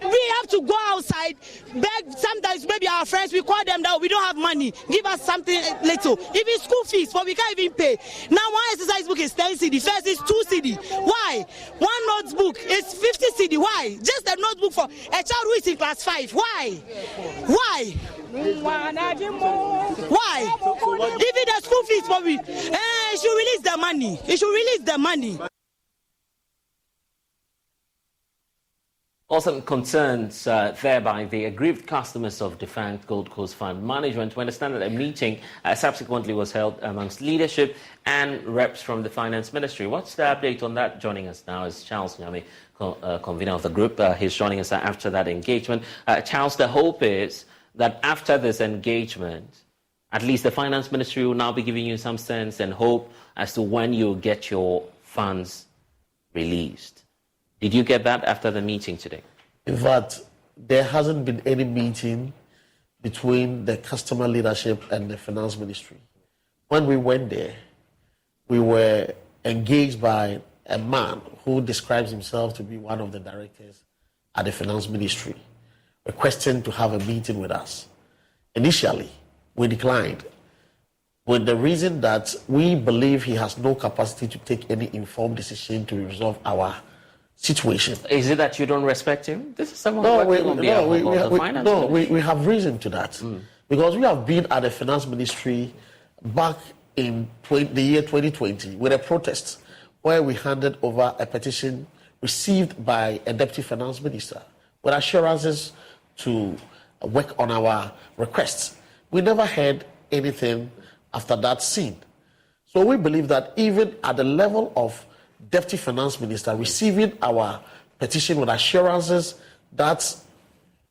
We have to go outside, beg. Sometimes maybe our friends, we call them that we don't have money, give us something little, even school fees, but we can't even pay. Now one exercise book is 10 cedi, first is 2 cedi. Why? One notebook is 50 cedi. Why? Just a notebook for a child who is in class 5. Why? Why? Even the school fees, but it should release the money. It should release the money. Also concerns there by the aggrieved customers of defunct Gold Coast Fund Management. We understand that a meeting subsequently was held amongst leadership and reps from the Finance Ministry. What's the update on that? Joining us now is Charles Nyame, convener of the group. He's joining us after that engagement. Charles, the hope is that after this engagement, at least the Finance Ministry will now be giving you some sense and hope as to when you'll get your funds released. Did you get that after the meeting today? In fact, there hasn't been any meeting between the customer leadership and the finance ministry. When we went there, we were engaged by a man who describes himself to be one of the directors at the Finance Ministry, requesting to have a meeting with us. Initially, we declined with the reason that we believe he has no capacity to take any informed decision to resolve our situation. Is it that you don't respect him? This is someone working on behalf of the finance ministry. We have reason to that. Because we have been at the Finance Ministry back in the year 2020 with a protest where we handed over a petition received by a Deputy Finance Minister with assurances to work on our requests. We never heard anything after that scene. So we believe that even at the level of Deputy Finance Minister receiving our petition with assurances that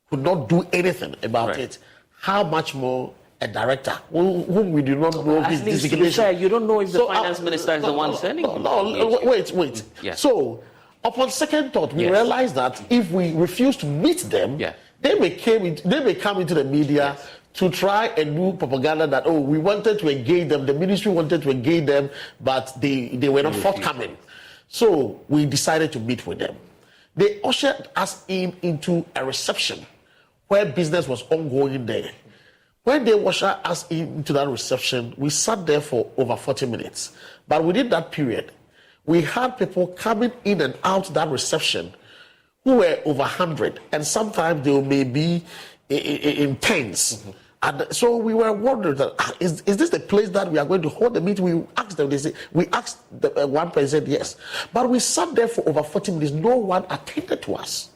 could not do anything about it, how much more a director whom we do not know his designation. You don't know if the finance minister is the one sending him. Wait. Yes. So, upon second thought, we realized that if we refuse to meet them, they may come into the media to try and do propaganda that, we wanted to engage them, the ministry wanted to engage them, but they were not forthcoming. So, we decided to meet with them. They ushered us into a reception where business was ongoing there. When they ushered us into that reception, we sat there for over 40 minutes. But within that period, we had people coming in and out that reception who were over 100, and sometimes they may be in tens. And so we were wondering that is this the place that we are going to hold the meeting? We asked them. They said we asked one person, yes, but we sat there for over 40 minutes. No one attended to us.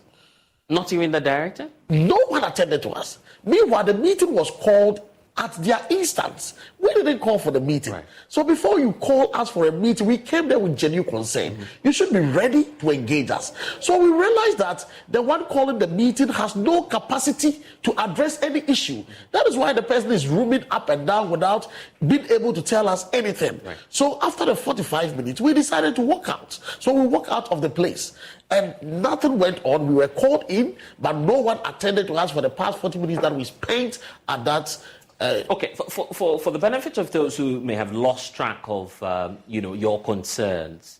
Not even the director? No one attended to us. Meanwhile, the meeting was called at their instance. We didn't call for the meeting. Right. So before you call us for a meeting, we came there with genuine concern. You should be ready to engage us. So we realized that the one calling the meeting has no capacity to address any issue. That is why the person is roaming up and down without being able to tell us anything. Right. So after the 45 minutes, we decided to walk out. So we walked out of the place. And nothing went on. We were called in, but no one attended to us for the past 40 minutes that we spent at that. Okay, for the benefit of those who may have lost track of, your concerns,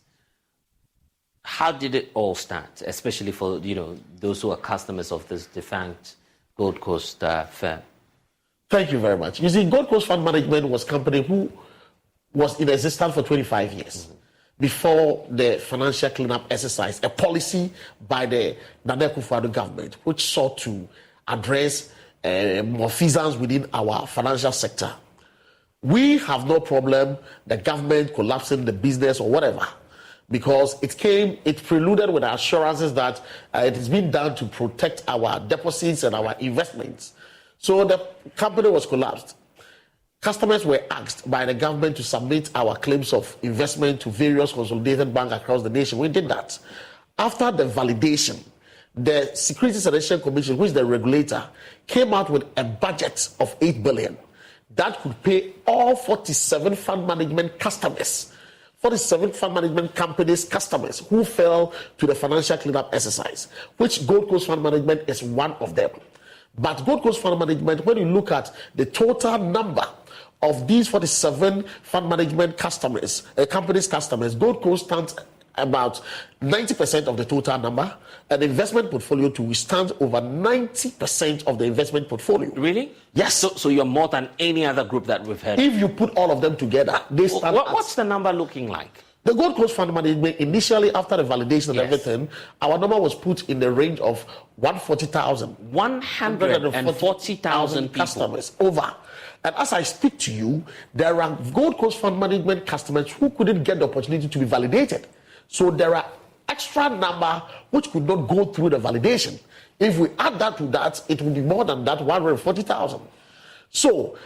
how did it all start, especially for, those who are customers of this defunct Gold Coast firm? Thank you very much. You see, Gold Coast Fund Management was a company who was in existence for 25 years. Before the financial cleanup exercise, a policy by the Nana Akufo-Addo government, which sought to address malfeasance within our financial sector. We have no problem the government collapsing the business or whatever, because it preluded with assurances that it is being done to protect our deposits and our investments. So the company was collapsed. Customers were asked by the government to submit our claims of investment to various consolidated banks across the nation. We did that. After the validation, the Securities and Exchange Commission, which is the regulator, came out with a budget of 8 billion that could pay all 47 fund management customers, 47 fund management companies' customers who fell to the financial cleanup exercise, which Gold Coast Fund Management is one of them. But Gold Coast Fund Management, when you look at the total number of these 47 fund management customers, companies' customers, Gold Coast stands about 90% of the total number, and investment portfolio to withstand over 90% of the investment portfolio. Really? Yes. So you're more than any other group that we've heard. If you put all of them together, they stand. What's the number looking like? The Gold Coast Fund Management, initially after the validation and everything, our number was put in the range of 140,000. 140,000 customers over. And as I speak to you, there are Gold Coast Fund Management customers who couldn't get the opportunity to be validated. So there are extra number which could not go through the validation. If we add that to that, it will be more than that, 140,000. So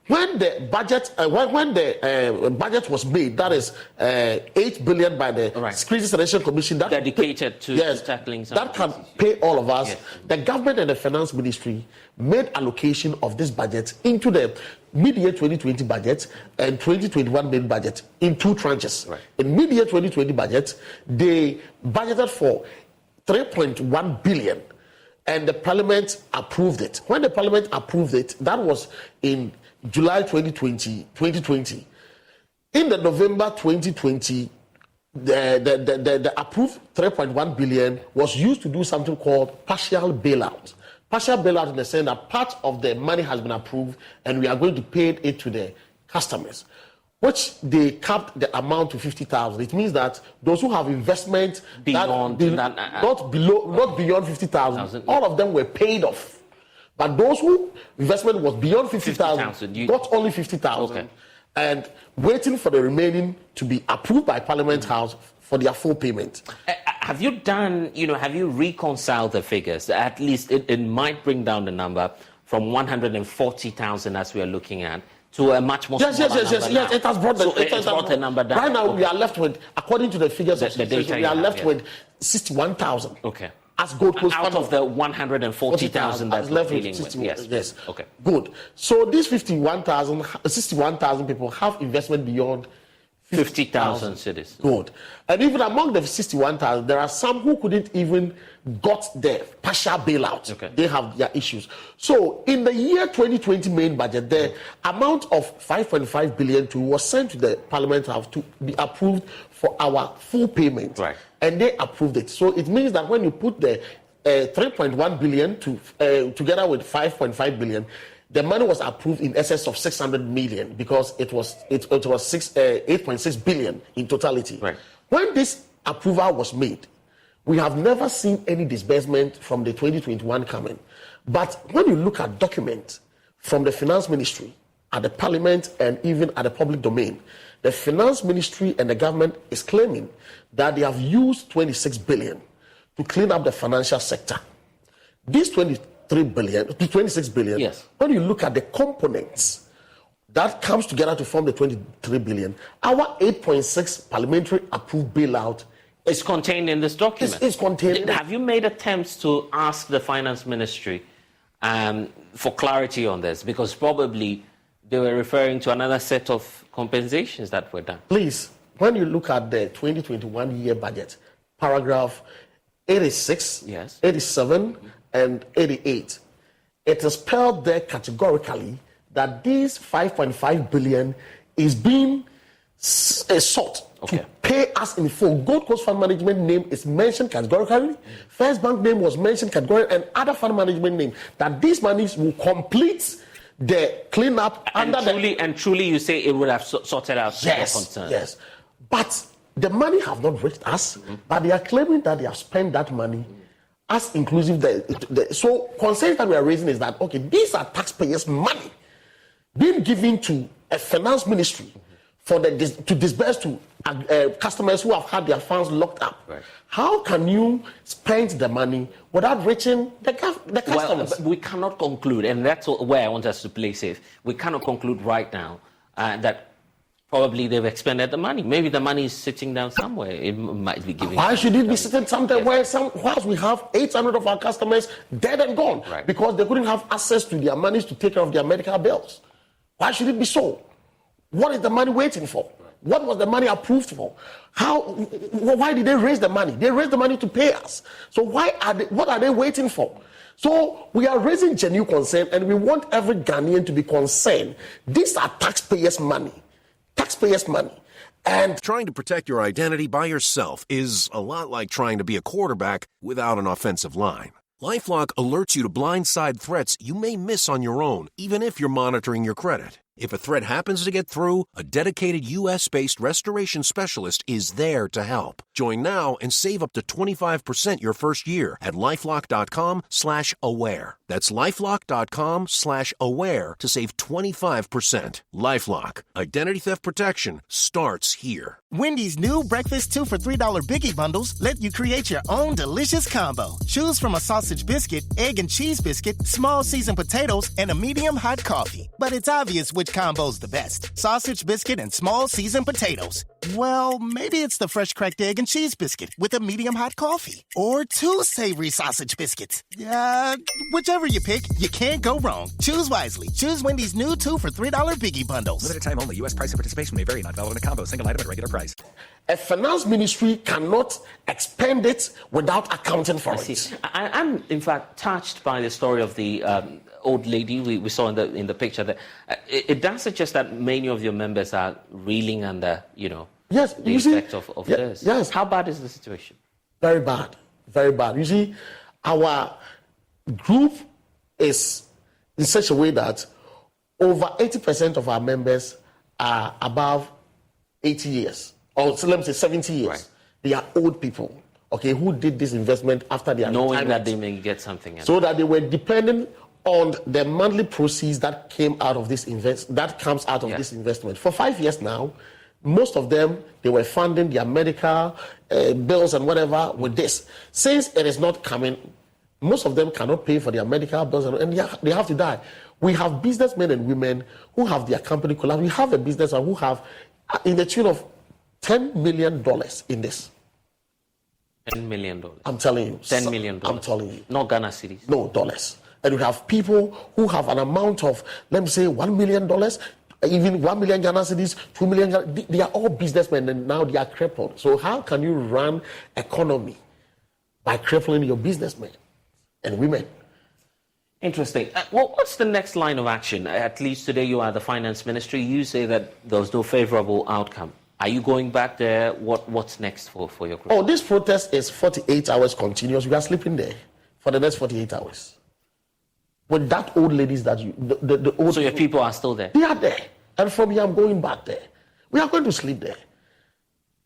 when the budget budget was made, that is 8 billion by the Securities and Exchange Commission, that dedicated to tackling some that can pay all of us. Yes. The government and the Finance Ministry made allocation of this budget into the mid-year 2020 budget and 2021 main budget in two tranches. Right. In mid-year 2020 budget, they budgeted for 3.1 billion, and the Parliament approved it. When the Parliament approved it, that was in July 2020. In the November 2020 the approved 3.1 billion was used to do something called partial bailout. Partial bailout in the sense that part of the money has been approved and we are going to pay it to the customers, which they capped the amount to 50,000. It means that those who have investment not beyond 50,000, all of them were paid off. But those who investment was beyond 50,000 got only 50,000. Okay. And waiting for the remaining to be approved by Parliament House for their full payment. Have you done, have you reconciled the figures? At least it might bring down the number from 140,000 as we are looking at to a much more Yes, it has brought the number down. Right now we are left with, according to the figures of the data, we are left with 61,000. Okay. As Gold Coast out of the 140,000 that's left dealing with. Yes. Okay. Good. So these 61,000 people have investment beyond 50,000 citizens. Good. And even among the 61,000, there are some who couldn't even got the partial bailout. Okay. They have their issues. So in the year 2020 main budget, the amount of 5.5 billion was sent to the Parliament House to be approved for our full payment. Right. And they approved it. So it means that when you put the 3.1 billion together with 5.5 billion, the money was approved in excess of 600 million because it was 8.6 billion in totality. Right. When this approval was made, we have never seen any disbursement from the 2021 coming. But when you look at documents from the Finance Ministry, at the Parliament, and even at the public domain, the Finance Ministry and the government is claiming that they have used 26 billion to clean up the financial sector. This 26 billion, yes. When you look at the components that comes together to form the 23 billion, our 8.6 parliamentary approved bailout is contained in this document. It's contained. Have you made attempts to ask the Finance Ministry for clarity on this? Because probably they were referring to another set of compensations that were done. Please, when you look at the 2021 year budget, paragraph 86, yes. 87, and 88, it is spelled there categorically that this 5.5 billion is being sought to pay us in full. Gold Coast Fund Management name is mentioned categorically. First Bank name was mentioned categorically, and other fund management name, that these monies will complete the cleanup and truly you say it would have sorted out your concerns. Yes. But the money have not reached us, but they are claiming that they have spent that money as inclusive. So concerns that we are raising is that, okay, these are taxpayers' money being given to a finance ministry to disburse to customers who have had their funds locked up. Right. How can you spend the money without reaching the customers? Well, we cannot conclude, and that's where I want us to play safe. We cannot conclude right now that probably they've expended the money. Maybe the money is sitting down somewhere. It might be giving. Why should it be sitting somewhere whilst we have 800 of our customers dead and gone? Right. Because they couldn't have access to their monies to take care of their medical bills. Why should it be so? What is the money waiting for? What was the money approved for? Why did they raise the money? They raised the money to pay us. So what are they waiting for? So we are raising genuine concern, and we want every Ghanaian to be concerned. These are taxpayers' money. Taxpayers' money. And trying to protect your identity by yourself is a lot like trying to be a quarterback without an offensive line. LifeLock alerts you to blindside threats you may miss on your own, even if you're monitoring your credit. If a threat happens to get through, a dedicated U.S.-based restoration specialist is there to help. Join now and save up to 25% your first year at LifeLock.com/aware. That's LifeLock.com/aware to save 25%. LifeLock. Identity theft protection starts here. Wendy's new breakfast 2 for $3 Biggie Bundles let you create your own delicious combo. Choose from a sausage biscuit, egg and cheese biscuit, small seasoned potatoes, and a medium hot coffee. But it's obvious which combo's the best. Sausage biscuit and small seasoned potatoes. Well, maybe it's the fresh cracked egg and cheese biscuit with a medium hot coffee. Or 2 savory sausage biscuits. Whichever you pick, you can't go wrong. Choose wisely. Choose Wendy's new 2 for $3 Biggie Bundles. Limited time only. U.S. price and participation may vary. Not valid in a combo. Single item at regular price. A finance ministry cannot expend it without accounting for it. I'm, in fact, touched by the story of the old lady we saw in the picture. That it does suggest that many of your members are reeling under, Yes, the you see, effect of this. Yes. How bad is the situation? Very bad. Very bad. You see, our group is in such a way that over 80% of our members are above 80 years, or so let me say 70 years. Right. They are old people, okay, who did this investment after their Knowing retirement, that they may get something else. so that they were dependent on the monthly proceeds that came out of this comes out of this investment. For 5 years now, most of them, they were funding their medical bills and whatever with this. Since it is not coming, most of them cannot pay for their medical bills and they have to die. We have businessmen and women who have their company collapse. We have a businessman who have in the tune of $10 million in this. $10 million. I'm telling you. $10 million. I'm telling you. Not Ghana cedis. No, dollars. And we have people who have an amount of, let me say, $1 million, even 1 million Ghana cedis, 2 million. They are all businessmen and now they are crippled. So how can you run economy by crippling your businessmen and women? Interesting. Well, what's the next line of action? At least today you are the finance ministry. You say that there was no favorable outcome. Are you going back there? What's next for your group? Oh, this protest is 48 hours continuous. We are sleeping there for the next 48 hours. With that old ladies that the old. So your people are still there? They are there. And from here, I'm going back there. We are going to sleep there.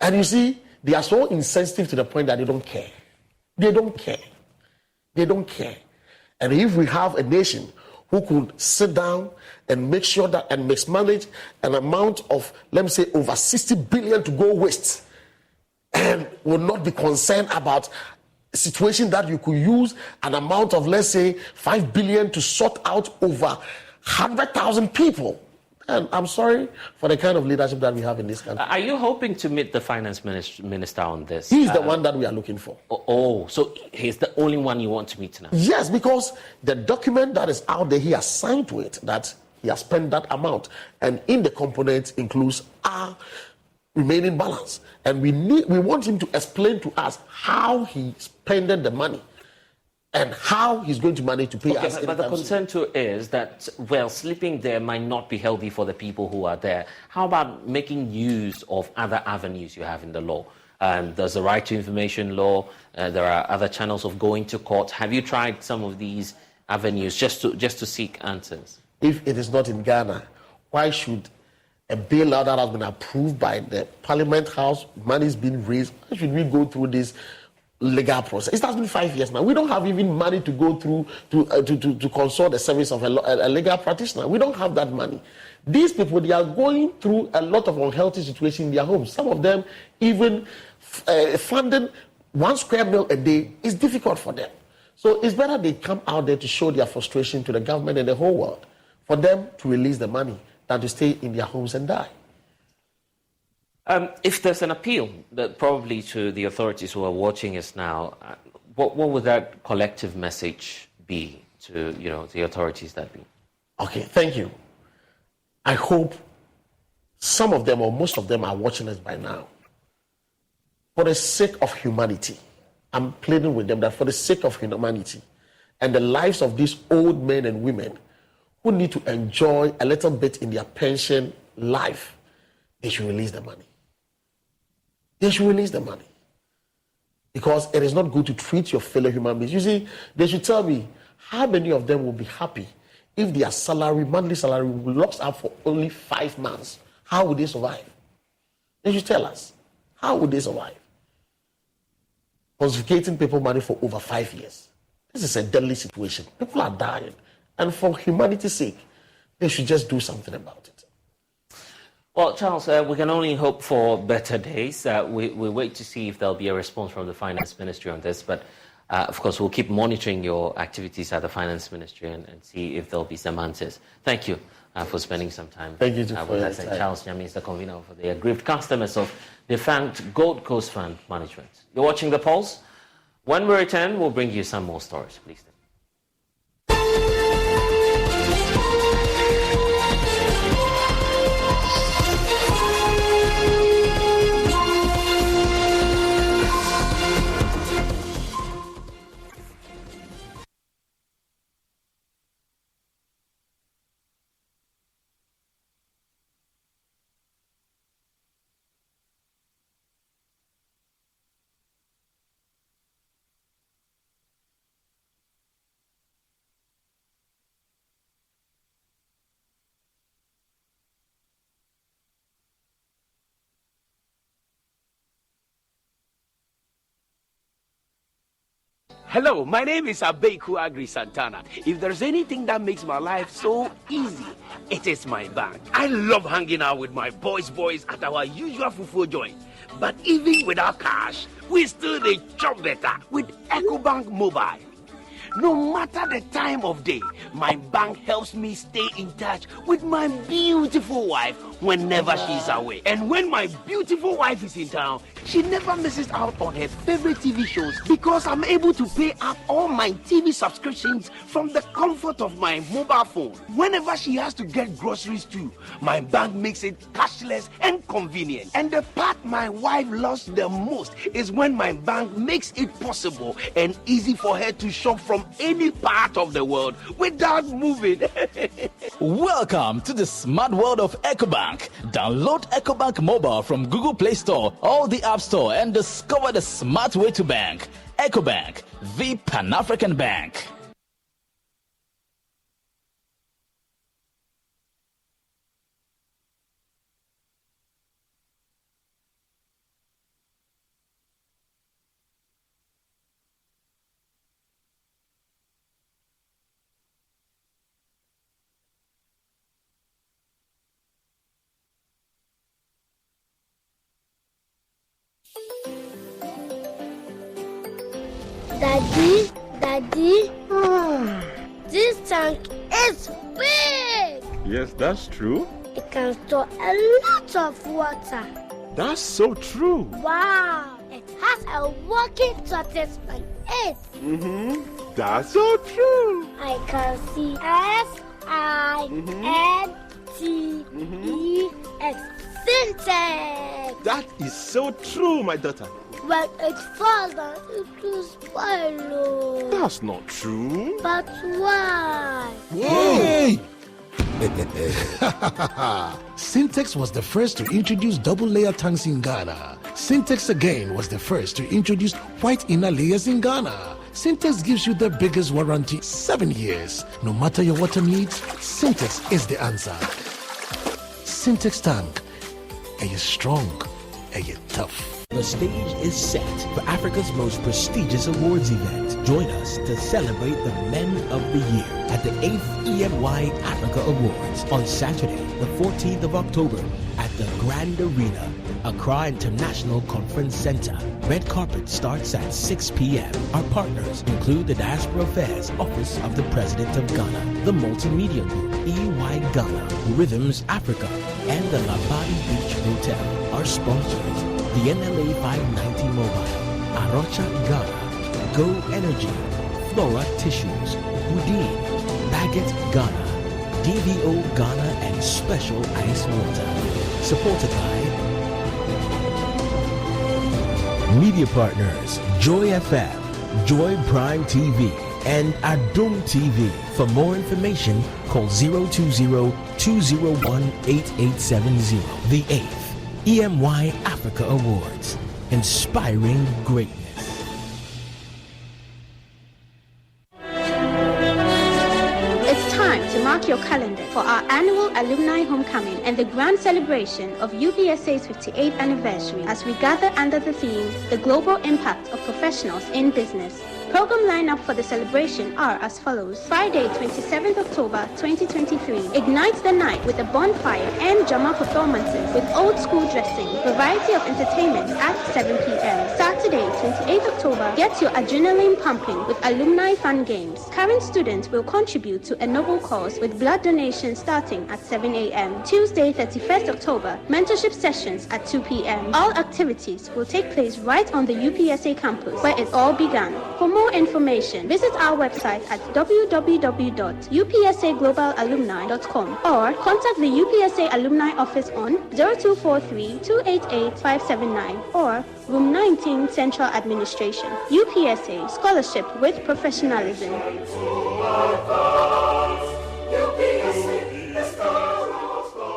And you see, they are so insensitive to the point that they don't care. They don't care. They don't care. And if we have a nation who could sit down and make sure that and mismanage an amount of, let me say, over 60 billion to go waste, and will not be concerned about a situation that you could use an amount of, let's say, 5 billion to sort out over 100,000 people. And I'm sorry for the kind of leadership that we have in this country. Are you hoping to meet the finance minister on this? He's the one that we are looking for. Oh, so he's the only one you want to meet now? Yes, because the document that is out there, he has signed to it that he has spent that amount. And in the components includes our remaining balance. And we want him to explain to us how he spent the money and how he's going to manage to pay us. But the concern too is that, well, sleeping there might not be healthy for the people who are there. How about making use of other avenues you have in the law? There's the right to information law. There are other channels of going to court. Have you tried some of these avenues just to seek answers? If it is not in Ghana, why should a bill that has been approved by the Parliament House, money is being raised, why should we go through this legal process? It has been 5 years now. We don't have even money to go through to consult the service of a legal practitioner. We don't have that money. These people, they are going through a lot of unhealthy situations in their homes. Some of them even funding 1 square meal a day is difficult for them. So it's better they come out there to show their frustration to the government and the whole world for them to release the money than to stay in their homes and die. If there's an appeal, probably to the authorities who are watching us now, what would that collective message be to the authorities that be? Okay, thank you. I hope some of them or most of them are watching us by now. For the sake of humanity, I'm pleading with them that for the sake of humanity and the lives of these old men and women who need to enjoy a little bit in their pension life, they should release the money. They should release the money. Because it is not good to treat your fellow human beings. You see, they should tell me how many of them will be happy if their monthly salary will be locked up for only 5 months. How would they survive? They should tell us. How would they survive? Confiscating people money for over 5 years. This is a deadly situation. People are dying. And for humanity's sake, they should just do something about it. Well, Charles, we can only hope for better days. We wait to see if there'll be a response from the Finance Ministry on this. But, of course, we'll keep monitoring your activities at the Finance Ministry and see if there'll be some answers. Thank you for spending some time Thank you with us. Charles Nyame is the convener for the aggrieved customers of defunct Gold Coast Fund Management. You're watching The Pulse. When we return, we'll bring you some more stories. Please stay. Hello, my name is Abeku Agri Santana. If there's anything that makes my life so easy, it is my bank. I love hanging out with my boys at our usual fufu joint. But even without cash, we still dey chop better with EcoBank Mobile. No matter the time of day, my bank helps me stay in touch with my beautiful wife whenever she's away. And when my beautiful wife is in town, she never misses out on her favorite TV shows because I'm able to pay up all my TV subscriptions from the comfort of my mobile phone. Whenever she has to get groceries too, my bank makes it cashless and convenient. And the part my wife loves the most is when my bank makes it possible and easy for her to shop from any part of the world without moving. Welcome to the smart world of EcoBank. Download EcoBank Mobile from Google Play Store or the App Store and discover the smart way to bank. EcoBank, the Pan-African Bank. Daddy, this tank is big. Yes, that's true. It can store a lot of water. That's so true. Wow, it has a working tortoise on it. That's so true. I can see SINTEX. Syntax. That is so true, my daughter. When it falls down, it will spoil. That's not true. But why? Hey! Syntex was the first to introduce double-layer tanks in Ghana. Syntex again was the first to introduce white inner layers in Ghana. Syntex gives you the biggest warranty, 7 years. No matter your water needs, Syntex is the answer. Syntex tank. Are you strong? Are you tough? The stage is set for Africa's most prestigious awards event. Join us to celebrate the Men of the Year at the 8th EMY Africa Awards on Saturday, the 14th of October at the Grand Arena, Accra International Conference Center. Red carpet starts at 6 p.m. Our partners include the Diaspora Affairs Office of the President of Ghana, the Multimedia Group, EY Ghana, Rhythms Africa, and the Labadi Beach Hotel. Our sponsors, the NLA 590 Mobile, Arocha Ghana, Go Energy, Flora Tissues, Houdin, Baguette Ghana, DVO Ghana, and Special Ice Water. Supported by Media Partners, Joy FM, Joy Prime TV, and Adum TV. For more information, call 020-201-8870. The 8th EMY Africa Awards, inspiring greatness. It's time to mark your calendar for our annual alumni homecoming and the grand celebration of UPSA's 58th anniversary as we gather under the theme, The Global Impact of Professionals in Business. Program lineup for the celebration are as follows. Friday, 27th October 2023, ignite the night with a bonfire and drama performances with old school dressing, variety of entertainment at 7 p.m. Saturday, 28th October, get your adrenaline pumping with alumni fun games. Current students will contribute to a noble cause with blood donation starting at 7 a.m. Tuesday, 31st October, mentorship sessions at 2 p.m. All activities will take place right on the UPSA campus where it all began. For more information, visit our website at www.upsaglobalalumni.com or contact the UPSA Alumni Office on 0243-288-579 or Room 19 Central Administration. UPSA, scholarship with professionalism.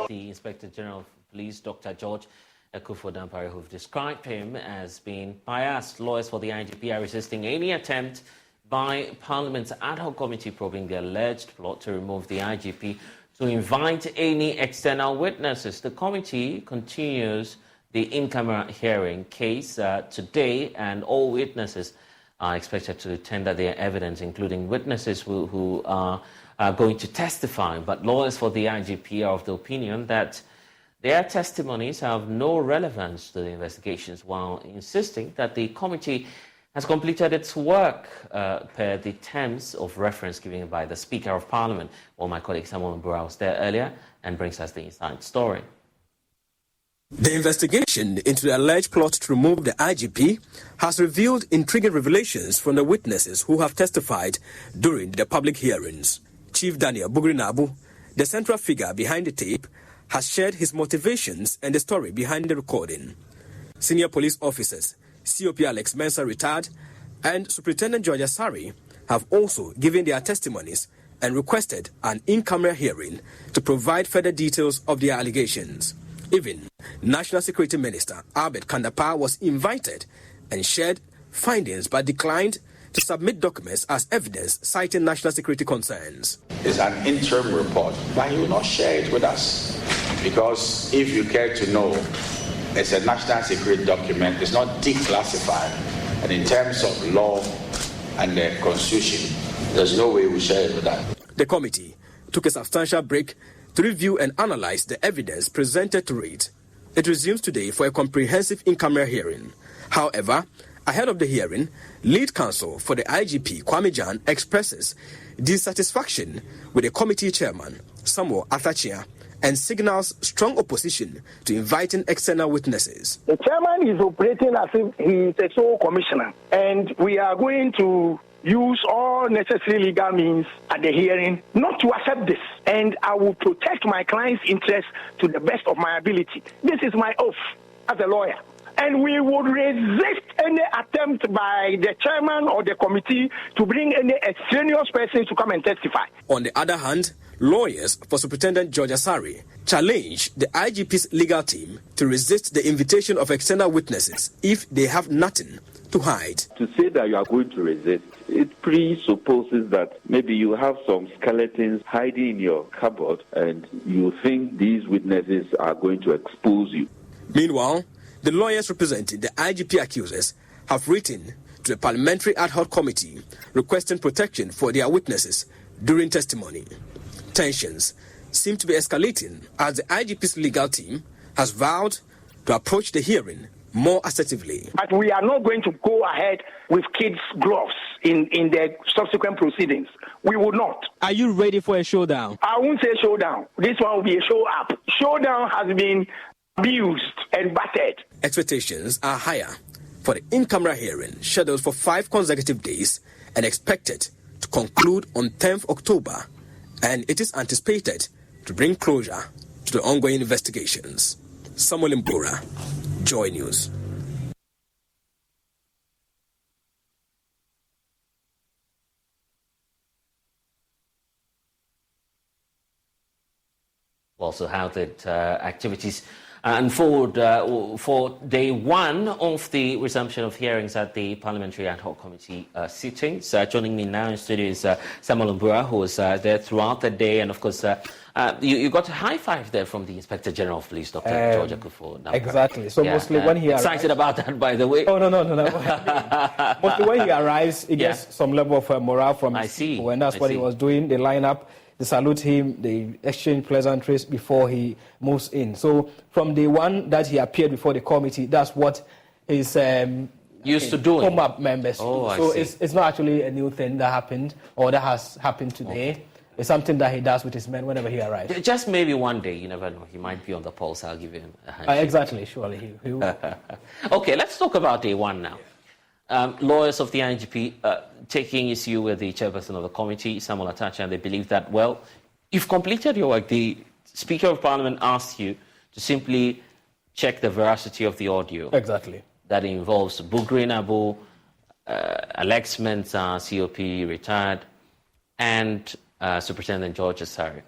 The Inspector General of Police, Dr. George Akufo-Dampare, who've described him as being biased. Lawyers for the IGP are resisting any attempt by Parliament's ad hoc committee probing the alleged plot to remove the IGP to invite any external witnesses. The committee continues the in-camera hearing case today, and all witnesses are expected to tender their evidence, including witnesses who are going to testify. But lawyers for the IGP are of the opinion that their testimonies have no relevance to the investigations, while insisting that the committee has completed its work per the terms of reference given by the Speaker of Parliament. Well, my colleague Samuel Mbura was there earlier and brings us the inside story. The investigation into the alleged plot to remove the IGP has revealed intriguing revelations from the witnesses who have testified during the public hearings. Chief Daniel Bugri-Nabu, the central figure behind the tape, has shared his motivations and the story behind the recording. Senior police officers, COP Alex Mensah retired, and Superintendent George Asare have also given their testimonies and requested an in-camera hearing to provide further details of their allegations. Even National Security Minister Albert Kandapaa was invited and shared findings but declined to submit documents as evidence, citing national security concerns. It's an interim report, but he will not share it with us because if you care to know, it's a national security document. It's not declassified, and in terms of law and the constitution, there's no way we share it with that. The committee took a substantial break to review and analyze the evidence presented to it. It resumes today for a comprehensive in-camera hearing. However, ahead of the hearing, lead counsel for the IGP, Kwame Jan, expresses dissatisfaction with the committee chairman, Samuel Atachia, and signals strong opposition to inviting external witnesses. The chairman is operating as if he is a sole commissioner, and we are going to use all necessary legal means at the hearing not to accept this. And I will protect my client's interests to the best of my ability. This is my oath as a lawyer. And we would resist any attempt by the chairman or the committee to bring any extraneous person to come and testify. On the other hand, lawyers for Superintendent George Asare challenged the IGP's legal team to resist the invitation of external witnesses if they have nothing to hide. To say that you are going to resist, it presupposes that maybe you have some skeletons hiding in your cupboard and you think these witnesses are going to expose you. Meanwhile, the lawyers representing the IGP accusers have written to the Parliamentary Ad Hoc Committee requesting protection for their witnesses during testimony. Tensions seem to be escalating as the IGP's legal team has vowed to approach the hearing more assertively. But we are not going to go ahead with kids' gloves in the subsequent proceedings. We will not. Are you ready for a showdown? I won't say showdown. This one will be a show up. Showdown has been abused and battered. Expectations are higher for the in-camera hearing scheduled for 5 consecutive days and expected to conclude on 10th October, and it is anticipated to bring closure to the ongoing investigations. Samuel Mbura, Joy News. Also, how did activities unfold for day one of the resumption of hearings at the Parliamentary Ad Hoc Committee sittings? Joining me now in studio is Samuel Mbura, who was there throughout the day, and of course, you got a high five there from the Inspector General of Police, Dr. George Akufo-Addo. Exactly. So mostly when he arrives, excited about that, by the way. Oh no. Mostly when he arrives, he gets some level of morale from his people, and that's what he was doing. They line up. They salute him, they exchange pleasantries before he moves in. So from day one that he appeared before the committee, that's what his used to doing. Former members. So it's not actually a new thing that happened or that has happened today. Okay. It's something that he does with his men whenever he arrives. Just maybe one day, you never know. He might be on the pulse. I'll give him a hand. Exactly, surely he will. Okay, let's talk about day one now. Lawyers of the IGP taking issue with the chairperson of the committee, Samuel Atachia, and they believe that, well, you've completed your work. The Speaker of Parliament asked you to simply check the veracity of the audio. Exactly. That involves Bugri-Nabu, Alex Mensah, COP retired, and Superintendent George Asare.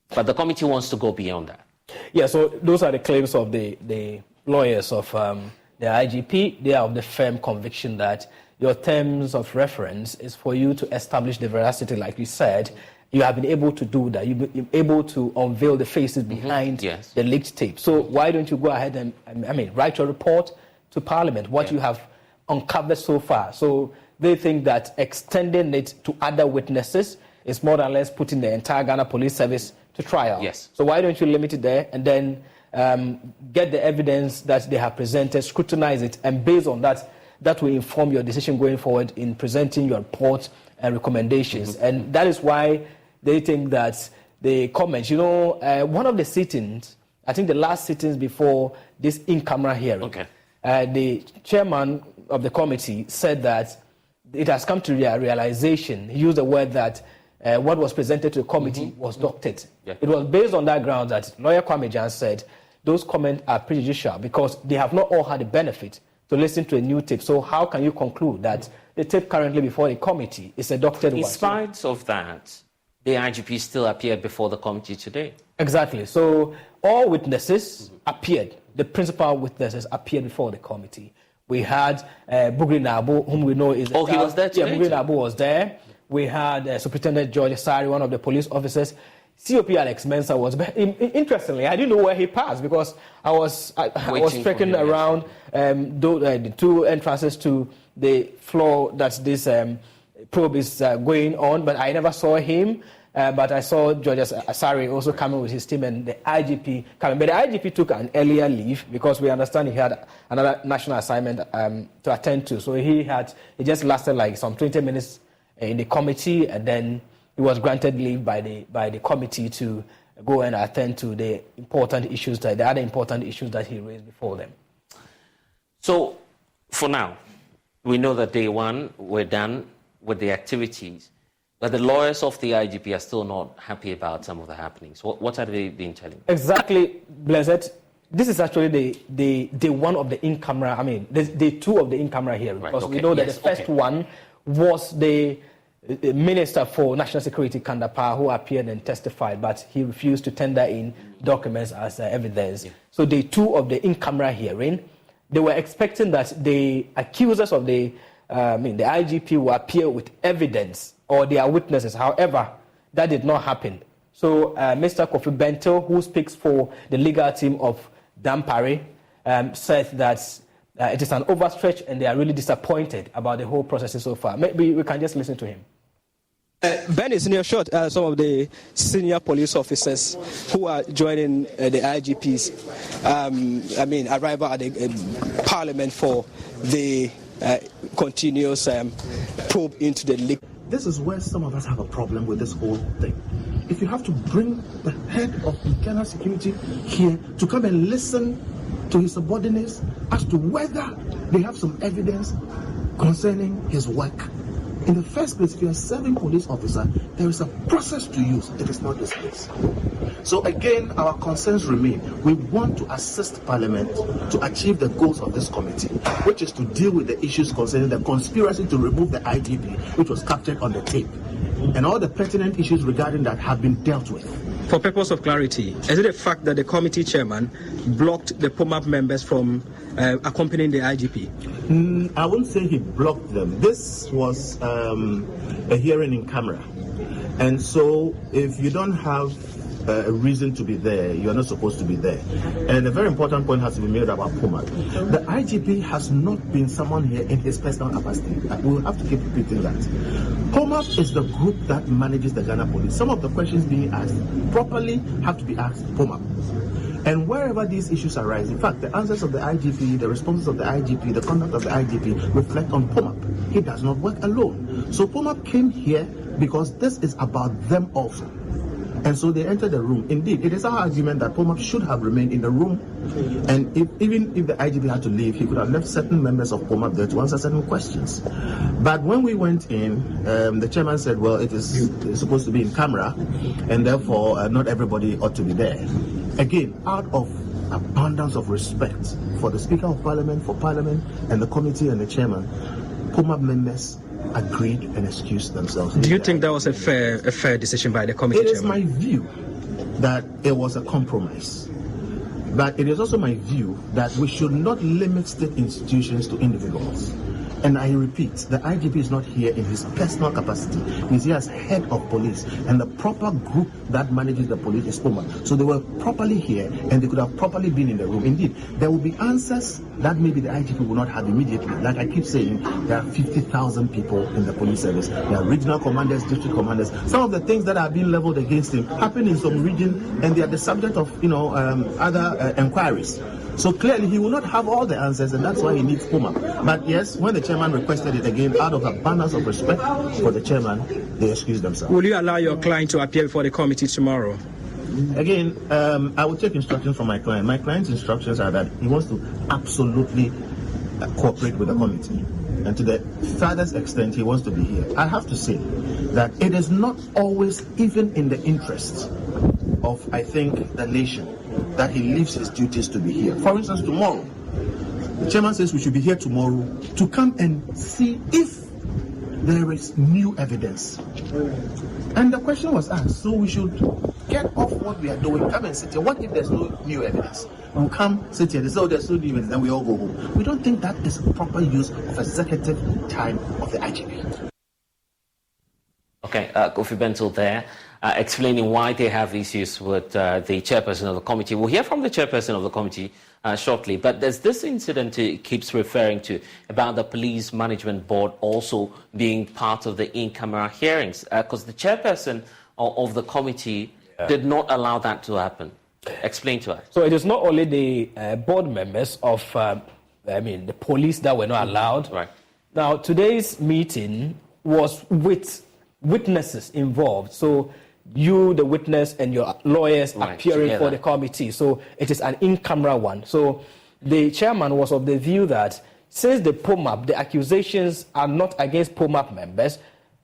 But the committee wants to go beyond that. Yeah, so those are the claims of the lawyers of the IGP. They are of the firm conviction that your terms of reference is for you to establish the veracity, like you said. You have been able to do that. You've been able to unveil the faces behind the leaked tape. So why don't you go ahead and write your report to Parliament, what you have uncovered so far. So they think that extending it to other witnesses is more than less putting the entire Ghana Police Service to trial. Yes. So why don't you limit it there and then get the evidence that they have presented, scrutinize it, and based on that, that will inform your decision going forward in presenting your report and recommendations. And that is why they think that the comments, one of the sittings, I think the last sittings before this in-camera hearing, the chairman of the committee said that it has come to their realization, he used the word that what was presented to the committee was doctored. It was based on that ground that lawyer Kwame Jan said those comments are prejudicial because they have not all had the benefit to listen to a new tape. So how can you conclude that the tape currently before the committee is a doctored one? In spite of that, the IGP still appeared before the committee today. Exactly. So all witnesses appeared. The principal witnesses appeared before the committee. We had Bugri Nabo, whom we know is... he was there today? Yeah, Bugri Nabo was there. We had Superintendent George Asari, one of the police officers. COP Alex Mensah was... Interestingly, I didn't know where he passed because I was trekking around the two entrances to the floor that this probe is going on, but I never saw him. But I saw George Asari also coming with his team and the IGP coming. But the IGP took an earlier leave because we understand he had another national assignment to attend to. So he just lasted like some 20 minutes in the committee, and then he was granted leave by the committee to go and attend to the other important issues that he raised before them. So, for now, we know that day one we're done with the activities, but the lawyers of the IGP are still not happy about some of the happenings. What are they been telling? Exactly, Blessed. This is actually the day one of the in-camera, the day two of the in-camera hearing, because we know that the first one was the Minister for National Security, Kandapa, who appeared and testified, but he refused to tender in documents as evidence. So day two of the in-camera hearing, they were expecting that the accusers of the IGP will appear with evidence or their witnesses. However, that did not happen. So Mr. Kofi Bento, who speaks for the legal team of Dampare, said that it is an overstretch and they are really disappointed about the whole process so far. Maybe we can just listen to him. Ben is near short. Some of the senior police officers who are joining the IGP's arrival at the Parliament for the continuous probe into the leak. This is where some of us have a problem with this whole thing. If you have to bring the head of Ghana security here to come and listen to his subordinates as to whether they have some evidence concerning his work. In the first place, if you're a serving police officer, there is a process to use. It is not this case. So again, our concerns remain. We want to assist Parliament to achieve the goals of this committee, which is to deal with the issues concerning the conspiracy to remove the IGP, which was captured on the tape. And all the pertinent issues regarding that have been dealt with. For purpose of clarity, is it a fact that the committee chairman blocked the POMAP members from accompanying the IGP? I wouldn't say he blocked them. This was a hearing in camera. And so if you don't have a reason to be there, you're not supposed to be there. And a very important point has to be made about POMAP. The IGP has not been summoned here in his personal capacity. We will have to keep repeating that. POMAP is the group that manages the Ghana police. Some of the questions being asked properly have to be asked POMAP. And wherever these issues arise, in fact, the answers of the IGP, the responses of the IGP, the conduct of the IGP reflect on POMAP. He does not work alone. So POMAP came here because this is about them also. And so they entered the room. Indeed, it is our argument that POMAP should have remained in the room. And even if the IGP had to leave, he could have left certain members of POMAP there to answer certain questions. But when we went in, the chairman said, well, it is supposed to be in camera, and therefore not everybody ought to be there. Again, out of abundance of respect for the Speaker of Parliament, for Parliament, and the committee and the chairman, POMAP members agreed and excused themselves. Do you think that was a fair decision by the committee chairman? It is my view that it was a compromise. But it is also my view that we should not limit state institutions to individuals. And I repeat, the IGP is not here in his personal capacity. He's here as head of police. And the proper group that manages the police is POMA. So they were properly here and they could have properly been in the room. Indeed, there will be answers that maybe the IGP will not have immediately. Like I keep saying, there are 50,000 people in the police service. There are regional commanders, district commanders. Some of the things that are being leveled against him happen in some region and they are the subject of other inquiries. So clearly he will not have all the answers and that's why he needs POMA. But yes, when the chairman requested it again, out of abundance of respect for the chairman, they excused themselves. Will you allow your client to appear before the committee tomorrow? Again, I will take instructions from my client. My client's instructions are that he wants to absolutely cooperate with the committee. And to the furthest extent, he wants to be here. I have to say that it is not always even in the interest of, I think, the nation that he leaves his duties to be here. For instance, tomorrow, the chairman says we should be here tomorrow to come and see if there is new evidence. And the question was asked, so we should get off what we are doing, come and sit here. What if there's no new evidence? We'll come, sit here, they say, oh, there's no new evidence, then we all go home. We don't think that is a proper use of executive time of the IGP. Okay, Kofi Bentil there, explaining why they have issues with the chairperson of the committee. We'll hear from the chairperson of the committee shortly, but there's this incident he keeps referring to about the police management board also being part of the in-camera hearings, because the chairperson of the committee did not allow that to happen. Explain to us. So it is not only the board members of, the police that were not allowed. Right. Now, today's meeting was with witnesses involved. So you, the witness, and your lawyers appearing together for the committee. So it is an in-camera one. So the chairman was of the view that since the POMAP, the accusations are not against POMAP members,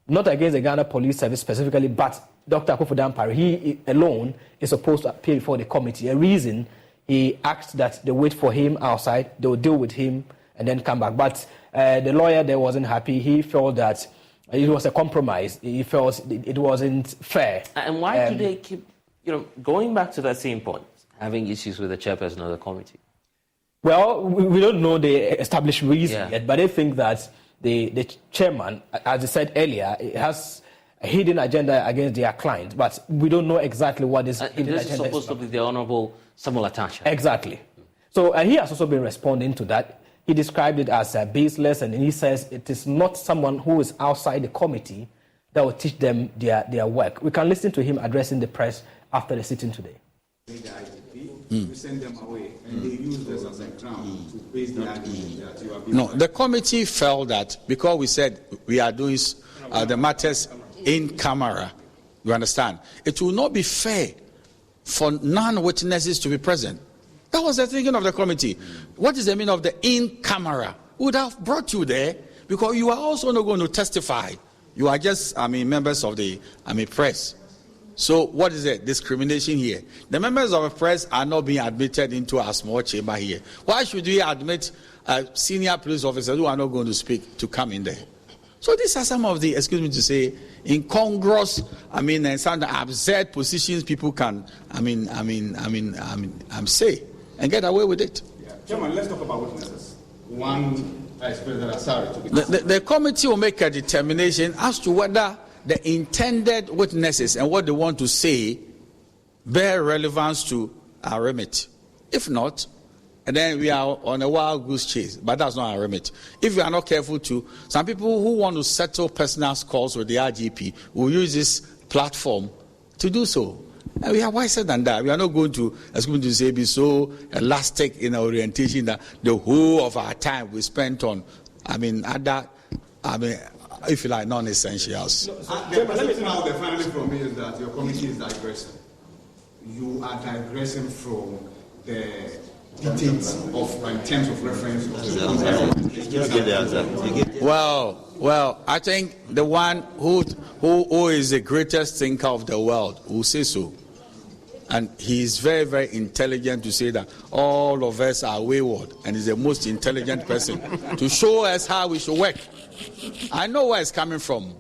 not against the Ghana Police Service specifically, but Dr. Akufo Dampare, he alone is supposed to appear before the committee. A reason he asked that they wait for him outside, they will deal with him, and then come back. But the lawyer there wasn't happy. He felt that it was a compromise. He felt it wasn't fair. And why do they keep, going back to that same point, having issues with the chairperson of the committee? Well, we don't know the established reason yet, but they think that the chairman, as I said earlier, has a hidden agenda against their client, but we don't know exactly what this hidden agenda is. This is supposed to be the Honorable Samuel Atacha. Exactly. So he has also been responding to that. He described it as baseless, and he says it is not someone who is outside the committee that will teach them their work. We can listen to him addressing the press after the sitting today. We send them away, and they use this as a crown to base the argument that you have been. No, the committee felt that because we said we are doing the matters in camera, you understand, it will not be fair for non-witnesses to be present. That was the thinking of the committee. What is the meaning of the in camera? We would have brought you there because you are also not going to testify. You are just, members of the, press. So what is it? Discrimination here. The members of the press are not being admitted into a small chamber here. Why should we admit senior police officers who are not going to speak to come in there? So these are some of the, excuse me to say, incongruous, and some absurd positions people can, say and get away with it. Yeah. Chairman, let's talk about witnesses. One, Vice President Asare to be the committee will make a determination as to whether the intended witnesses and what they want to say bear relevance to our remit. If not, and then we are on a wild goose chase, but that's not our remit. If we are not careful to, some people who want to settle personal scores with the RGP will use this platform to do so. And we are wiser than that. We are not going to, be so elastic in our orientation that the whole of our time we spent on, if you like, non-essentials. The perception out there finally from me is that your committee is digressing. You are digressing from the details of, in terms of reference. Well, I think the one who is the greatest thinker of the world will say so. And he is very, very intelligent to say that all of us are wayward, and he's the most intelligent person to show us how we should work. I know where it's coming from.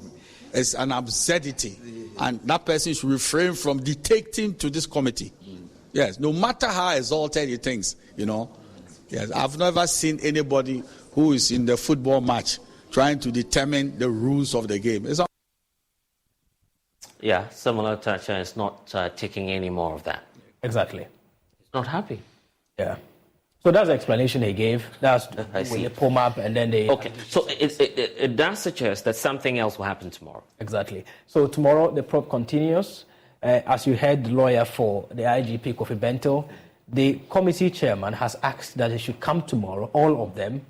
It's an absurdity, and that person should refrain from dictating to this committee. Yes, no matter how exalted he thinks, Yes, I've never seen anybody who is in the football match trying to determine the rules of the game. Yeah, Samuel Thatcher is not taking any more of that. Exactly. He's not happy. Yeah. So that's the explanation he gave. That's I see. with the POMAP and then they... Okay, so it does suggest that something else will happen tomorrow. Exactly. So tomorrow the probe continues. As you heard, the lawyer for the IGP, Kofi Bento, the committee chairman has asked that they should come tomorrow, all of them,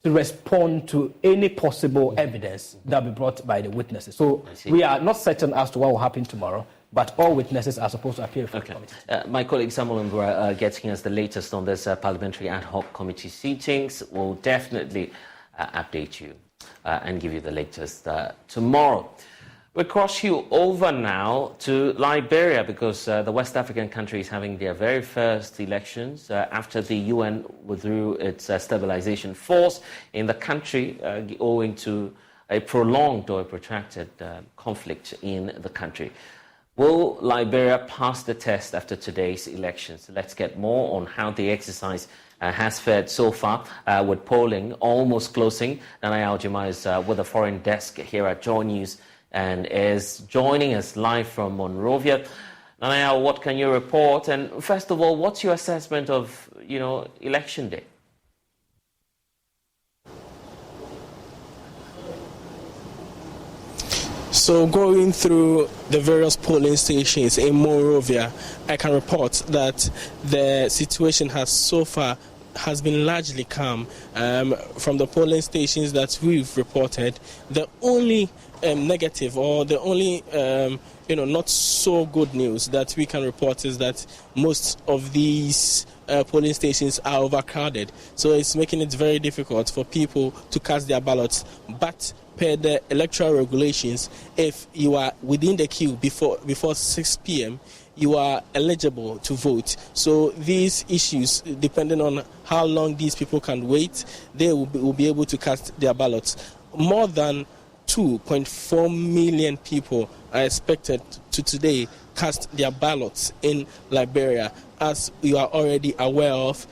to respond to any possible evidence that will be brought by the witnesses. So we are not certain as to what will happen tomorrow, but all witnesses are supposed to appear before the committee. My colleague Samuel Mbura getting us the latest on this parliamentary ad hoc committee seatings. Will definitely update you and give you the latest tomorrow. We cross you over now to Liberia because the West African country is having their very first elections after the UN withdrew its stabilization force in the country owing to a prolonged or a protracted conflict in the country. Will Liberia pass the test after today's elections? Let's get more on how the exercise has fared so far with polling almost closing. Nana Aljima is with the foreign desk here at Joy News and is joining us live from Monrovia. Nana, what can you report? And first of all, what's your assessment of, election day? So going through the various polling stations in Monrovia, I can report that the situation has been largely calm. From the polling stations that we've reported, the only negative or the only not so good news that we can report is that most of these polling stations are overcrowded. So it's making it very difficult for people to cast their ballots. But per the electoral regulations, if you are within the queue before 6 p.m., you are eligible to vote. So these issues, depending on how long these people can wait, they will be able to cast their ballots. More than 2.4 million people are expected to today cast their ballots in Liberia. As you are already aware of,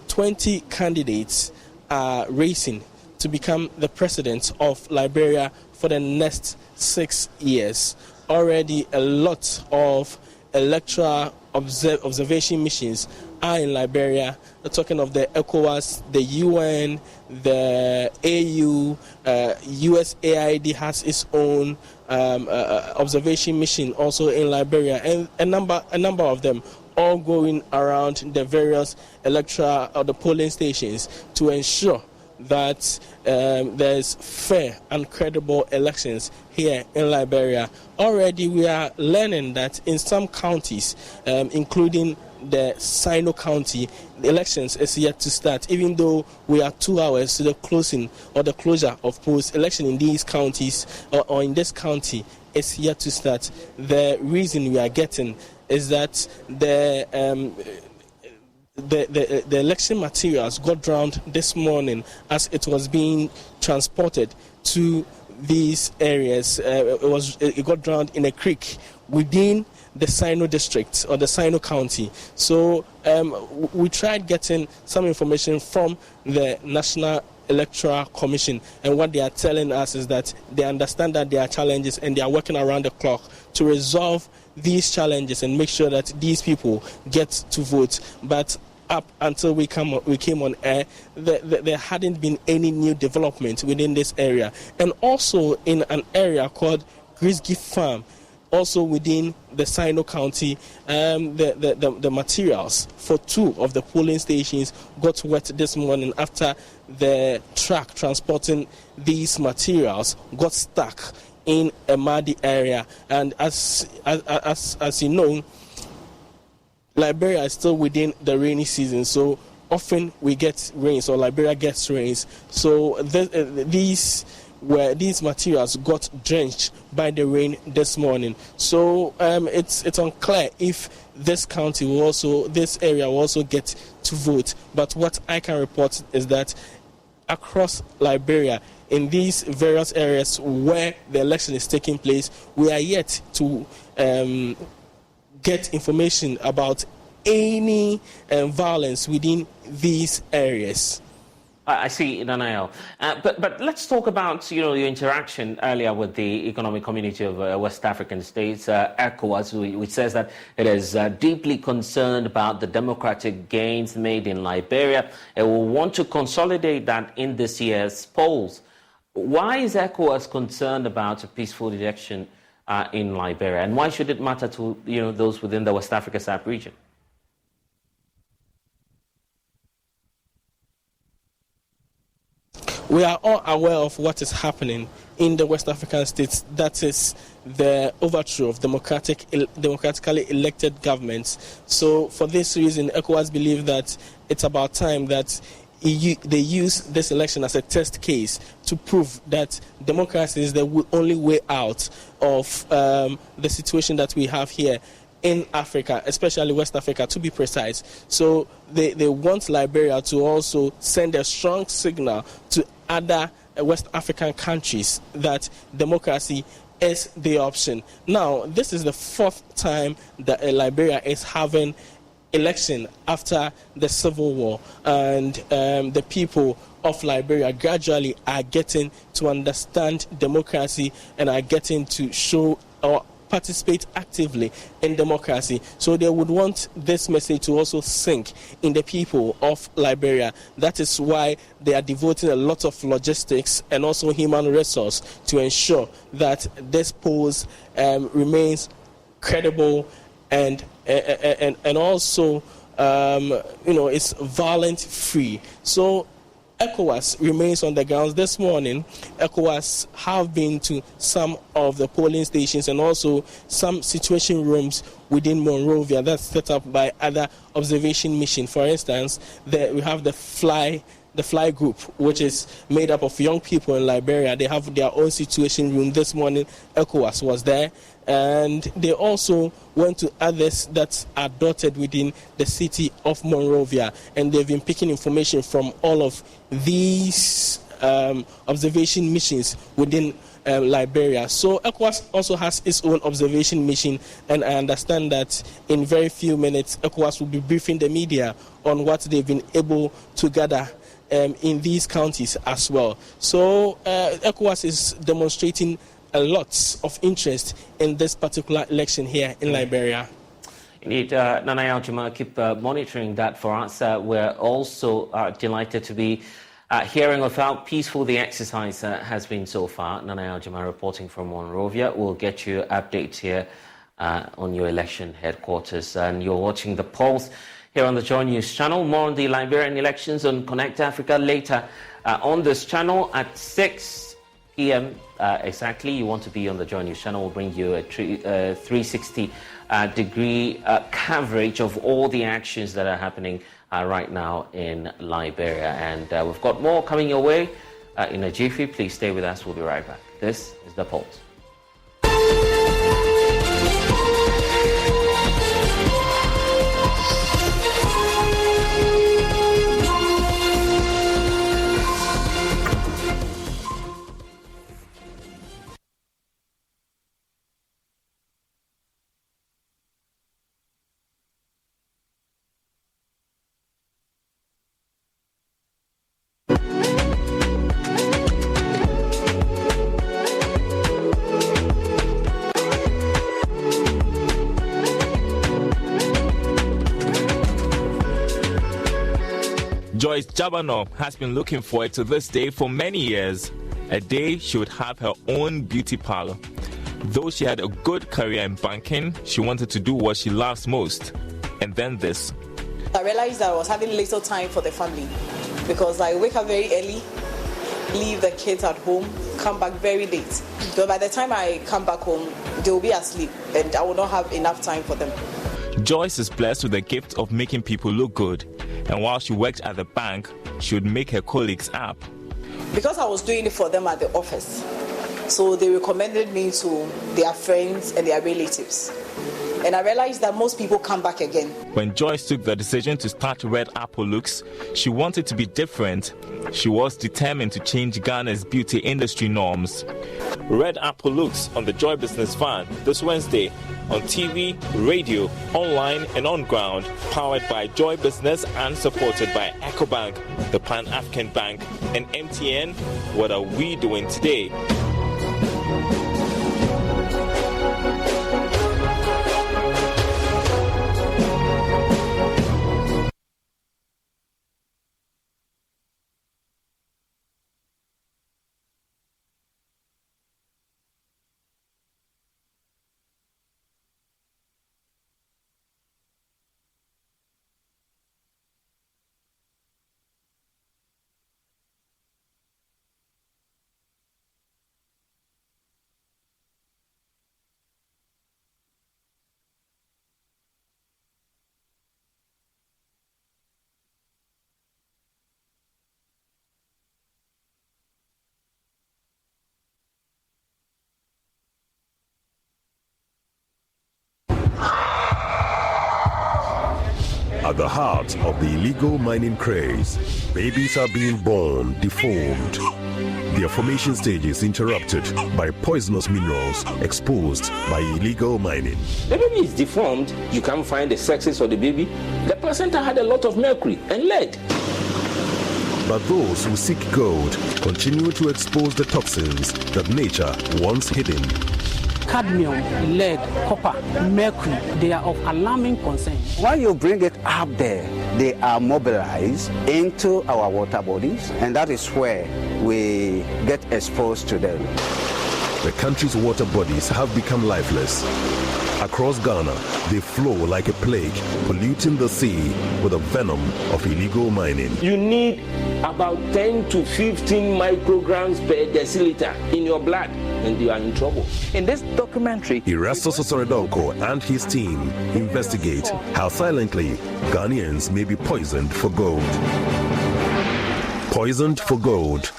20 candidates are racing to become the president of Liberia for the next 6 years. Already a lot of electoral observation missions are in Liberia. We're talking of the ECOWAS, the UN, the AU, USAID has its own observation mission also in Liberia, and a number of them all going around the various electoral or the polling stations to ensure that there's fair and credible elections here in Liberia. Already we are learning that in some counties, including the Sino County, the elections is yet to start, even though we are 2 hours to the closing or the closure of polls. Election in these counties or in this county is yet to start. The reason we are getting is that the election materials got drowned this morning as it was being transported to these areas. It got drowned in a creek within the Sino district or the Sino County. So we tried getting some information from the National Electoral Commission, and what they are telling us is that they understand that there are challenges and they are working around the clock to resolve these challenges and make sure that these people get to vote. But up until we came on air, there hadn't been any new development within this area. And also in an area called Grisgi Farm, also within the Sino County, the materials for 2 of the polling stations got wet this morning after the truck transporting these materials got stuck in a muddy area. And as you know, Liberia is still within the rainy season, so often we get rains, or Liberia gets rains. So these materials got drenched by the rain this morning. So it's unclear if this area will also get to vote. But what I can report is that across Liberia, in these various areas where the election is taking place, we are yet to get information about any violence within these areas. I see, Nanael. But let's talk about, your interaction earlier with the Economic Community of West African States, ECOWAS, which says that it is deeply concerned about the democratic gains made in Liberia. It will want to consolidate that in this year's polls. Why is ECOWAS concerned about a peaceful election in Liberia, and why should it matter to those within the West Africa sub-region? We are all aware of what is happening in the West African states. That is the overthrow of democratically elected governments. So for this reason, ECOWAS believe that it's about time that they use this election as a test case to prove that democracy is the only way out of the situation that we have here in Africa, especially West Africa, to be precise. So they want Liberia to also send a strong signal to other West African countries that democracy is the option. Now, this is the fourth time that Liberia is having election after the civil war, and the people of Liberia gradually are getting to understand democracy and are getting to show or participate actively in democracy. So they would want this message to also sink in the people of Liberia. That is why they are devoting a lot of logistics and also human resource to ensure that this polls remains credible and also it's violent free. So ECOWAS remains on the grounds. This morning, ECOWAS have been to some of the polling stations and also some situation rooms within Monrovia that's set up by other observation missions. For instance, we have the Fly Group, which is made up of young people in Liberia. They have their own situation room. This morning, ECOWAS was there. And they also went to others that are dotted within the city of Monrovia. And they've been picking information from all of these observation missions within Liberia. So ECOWAS also has its own observation mission, and I understand that in very few minutes, ECOWAS will be briefing the media on what they've been able to gather in these counties as well. So ECOWAS is demonstrating a lot of interest in this particular election here in Liberia. Indeed, Nanael Jamal, keep monitoring that for us. We're also delighted to be hearing of how peaceful the exercise has been so far. Nanael Jamal reporting from Monrovia. We'll get you updates here on your election headquarters. And you're watching the polls here on the Joy News channel. More on the Liberian elections on Connect Africa later on this channel at 6 p.m. Exactly. You want to be on the Joy News channel. We'll bring you a 360 degree coverage of all the actions that are happening right now in Liberia. And we've got more coming your way in a jiffy. Please stay with us. We'll be right back. This is The Pulse. Joyce Jabano has been looking forward to this day for many years, a day she would have her own beauty parlor. Though she had a good career in banking, she wanted to do what she loves most. And then this. I realized that I was having little time for the family because I wake up very early, leave the kids at home, come back very late. So by the time I come back home, they will be asleep and I will not have enough time for them. Joyce is blessed with the gift of making people look good. And while she worked at the bank, she would make her colleagues up. Because I was doing it for them at the office, so they recommended me to their friends and their relatives. And I realized that most people come back again. When Joyce took the decision to start Red Apple Looks, she wanted to be different. She was determined to change Ghana's beauty industry norms. Red Apple Looks on the Joy Business Van this Wednesday on TV, radio, online and on ground, powered by Joy Business and supported by EcoBank, the Pan-African Bank, and MTN. What are we doing today? At the heart of the illegal mining craze, babies are being born deformed. Their formation stages interrupted by poisonous minerals exposed by illegal mining. The baby is deformed, you can't find the sexes of the baby. The placenta had a lot of mercury and lead. But those who seek gold continue to expose the toxins that nature once hidden. Cadmium, lead, copper, mercury, they are of alarming concern. When you bring it up there, they are mobilized into our water bodies, and that is where we get exposed to them. The country's water bodies have become lifeless. Across Ghana, they flow like a plague, polluting the sea with the venom of illegal mining. You need about 10 to 15 micrograms per deciliter in your blood, and you are in trouble. In this documentary, Erastus Osoredonko and his team investigate how silently Ghanaians may be poisoned for gold. Poisoned for gold.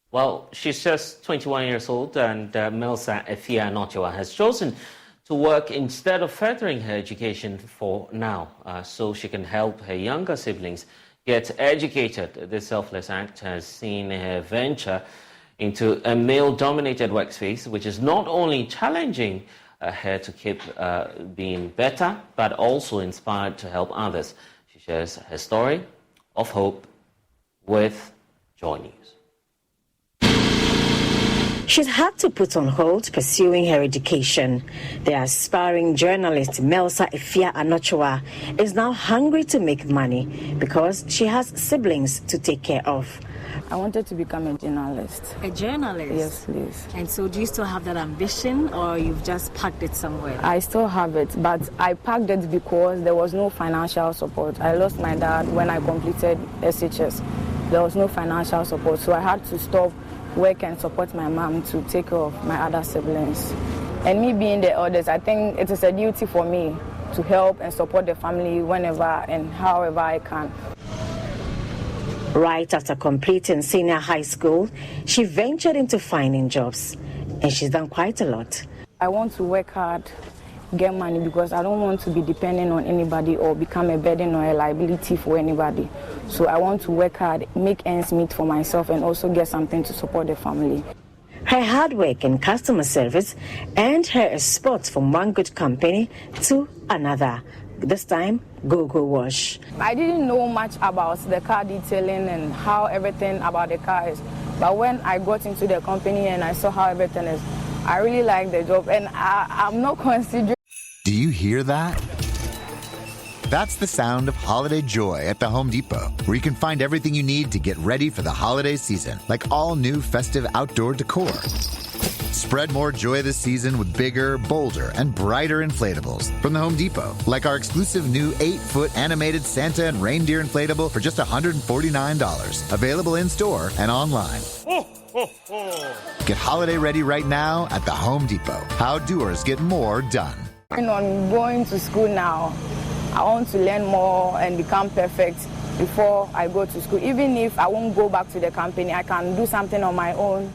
Well, she's just 21 years old, and Melsa Efia Anochwa has chosen to work instead of furthering her education for now, so she can help her younger siblings get educated. This selfless act has seen her venture into a male-dominated workspace, which is not only challenging her to keep being better, but also inspired to help others. She shares her story of hope with Joy News. She's had to put on hold pursuing her education. The aspiring journalist Melsa Efia Anochwa is now hungry to make money because she has siblings to take care of. I wanted to become a journalist. A journalist? Yes, please. And so do you still have that ambition, or you've just parked it somewhere? I still have it, but I parked it because there was no financial support. I lost my dad when I completed SHS. There was no financial support, so I had to stop work and support my mom to take care of my other siblings. And me being the eldest, I think it is a duty for me to help and support the family whenever and however I can. Right after completing senior high school, she ventured into finding jobs, and she's done quite a lot. I want to work hard, get money, because I don't want to be dependent on anybody or become a burden or a liability for anybody. So I want to work hard, make ends meet for myself, and also get something to support the family. Her hard work and customer service earned her a spot from one good company to another. this time go-go wash. I didn't know much about the car detailing and how everything about the car is. But when I got into the company and I saw how everything is, I really like the job, and I'm not considering. Do you hear that? That's the sound of holiday joy at the Home Depot, where you can find everything you need to get ready for the holiday season, like all new festive outdoor decor. Spread more joy this season with bigger, bolder, and brighter inflatables from the Home Depot, like our exclusive new 8-foot animated Santa and reindeer inflatable for just $149, available in-store and online. Get holiday ready right now at the Home Depot. How doers get more done. I'm going to school now. I want to learn more and become perfect before I go to school. Even if I won't go back to the company, I can do something on my own.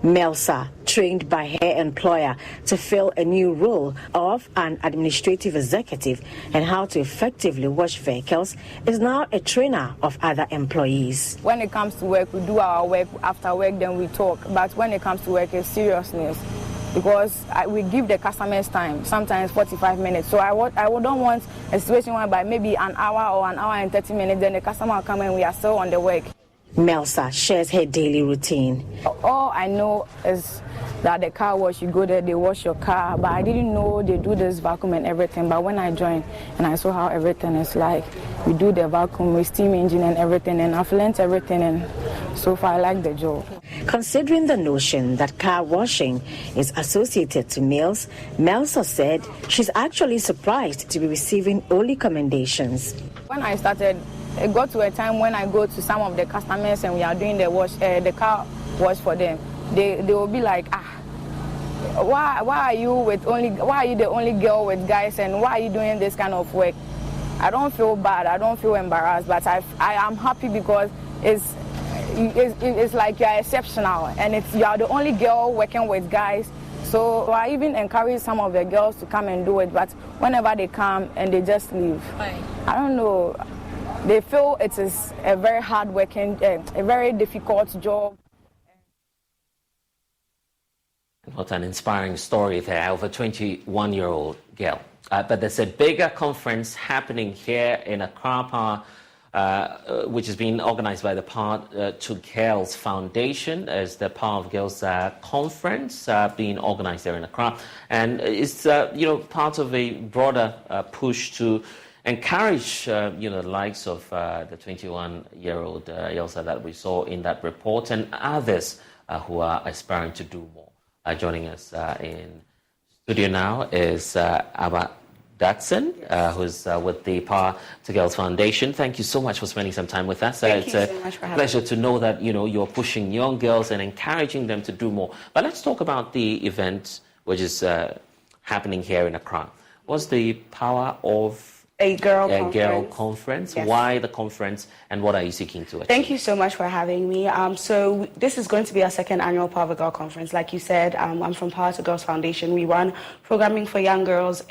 Melsa, trained by her employer to fill a new role of an administrative executive and how to effectively wash vehicles, is now a trainer of other employees. When it comes to work, we do our work. After work, then we talk. But when it comes to work, it's seriousness. Because we give the customers time, sometimes 45 minutes. So I don't want a situation whereby maybe an hour or an hour and 30 minutes, then the customer will come and we are still on the work. Melsa shares her daily routine. All I know is that the car wash, you go there, they wash your car, but I didn't know they do this vacuum and everything. But when I joined and I saw how everything is like, we do the vacuum with steam engine and everything, and I've learned everything, and so far I like the job. Considering the notion that car washing is associated to males, Melsa said she's actually surprised to be receiving only commendations. When I started, it got to a time when I go to some of the customers and we are doing the car wash for them. They will be like, why are you the only girl with guys, and why are you doing this kind of work? I don't feel bad, I don't feel embarrassed, but I am happy because it's like you are exceptional, and you are the only girl working with guys. So I even encourage some of the girls to come and do it, but whenever they come and they just leave, I don't know. They feel it is a very hard-working, a very difficult job. What an inspiring story there of a 21-year-old girl. But there's a bigger conference happening here in Accra, which is being organized by the Power to Girls Foundation. As the Power of Girls conference being organized there in Accra, and it's part of a broader push to encourage the likes of the 21-year-old Elsa that we saw in that report, and others who are aspiring to do more. Joining us in studio now is Abba Datson, who's with the Power to Girls Foundation. Thank you so much for spending some time with us. Thank you so much for having me. Pleasure to know that you're pushing young girls and encouraging them to do more. But let's talk about the event which is happening here in Accra. What's the Power of a girl conference? Yes. Why the conference, and what are you seeking to achieve? Thank you so much for having me. So this is going to be our second annual Power of a Girl conference. Like you said, I'm from Power to Girls Foundation. We run programming for young girls.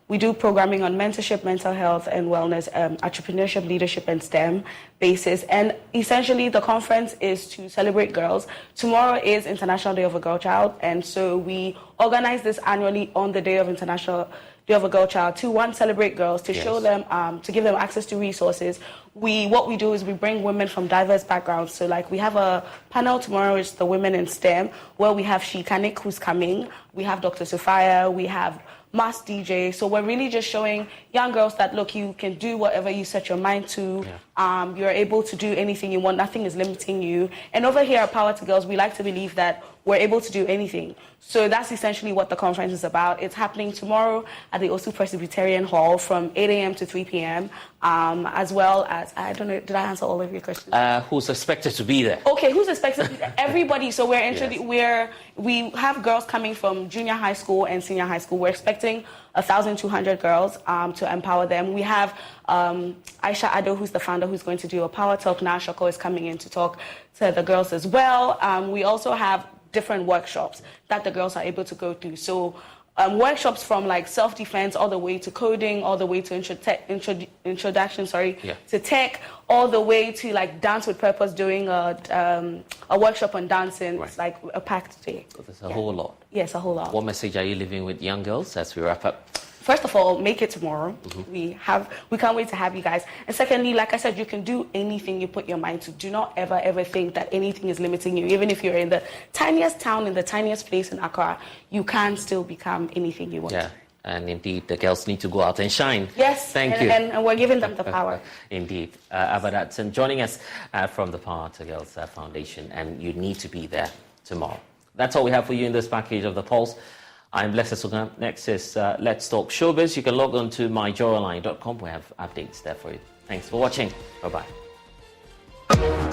We do programming on mentorship, mental health and wellness, entrepreneurship, leadership and STEM basis. And essentially the conference is to celebrate girls. Tomorrow is International Day of a Girl Child. And so we organize this annually on the day of International Day of a Girl Child to celebrate girls, to show them, to give them access to resources. What we do is we bring women from diverse backgrounds. So like we have a panel tomorrow, it's the women in STEM, where we have Shikanik who's coming. We have Dr. Sophia, we have Mass DJ. So we're really just showing young girls that, look, you can do whatever you set your mind to. You're able to do anything you want. Nothing is limiting you. And over here at Power to Girls, we like to believe that we're able to do anything. So that's essentially what the conference is about. It's happening tomorrow at the Osu Presbyterian Hall from 8 a.m. to 3 p.m. As well as, I don't know, did I answer all of your questions? Who's expected to be there? Okay, who's expected to be there? Everybody. So we have girls coming from junior high school and senior high school. We're expecting 1,200 girls to empower them. We have Aisha Ado, who's the founder, who's going to do a power talk. Now Shoko is coming in to talk to the girls as well. We also have different workshops that the girls are able to go through. So workshops from like self-defense all the way to coding, all the way to introduction to tech, all the way to like dance with purpose, doing a workshop on dancing. It's like a packed day. So there's a whole lot. Yes, a whole lot. What message are you leaving with young girls as we wrap up? first of all, make it tomorrow. We can't wait to have you guys. And secondly, like I said, you can do anything you put your mind to. Do not ever think that anything is limiting you. Even if you're in the tiniest town, in the tiniest place in Accra, you can still become anything you want. Yeah. And indeed, the girls need to go out and shine. Yes, thank you. And we're giving them the power. Indeed. Abadat, joining us from the Power to Girls Foundation, and you need to be there tomorrow. That's all we have for you in this package of The Pulse. I'm Blessed Sugam. Next is Let's Talk Showbiz. You can log on to myjoraline.com. We have updates there for you. Thanks for watching. Bye-bye.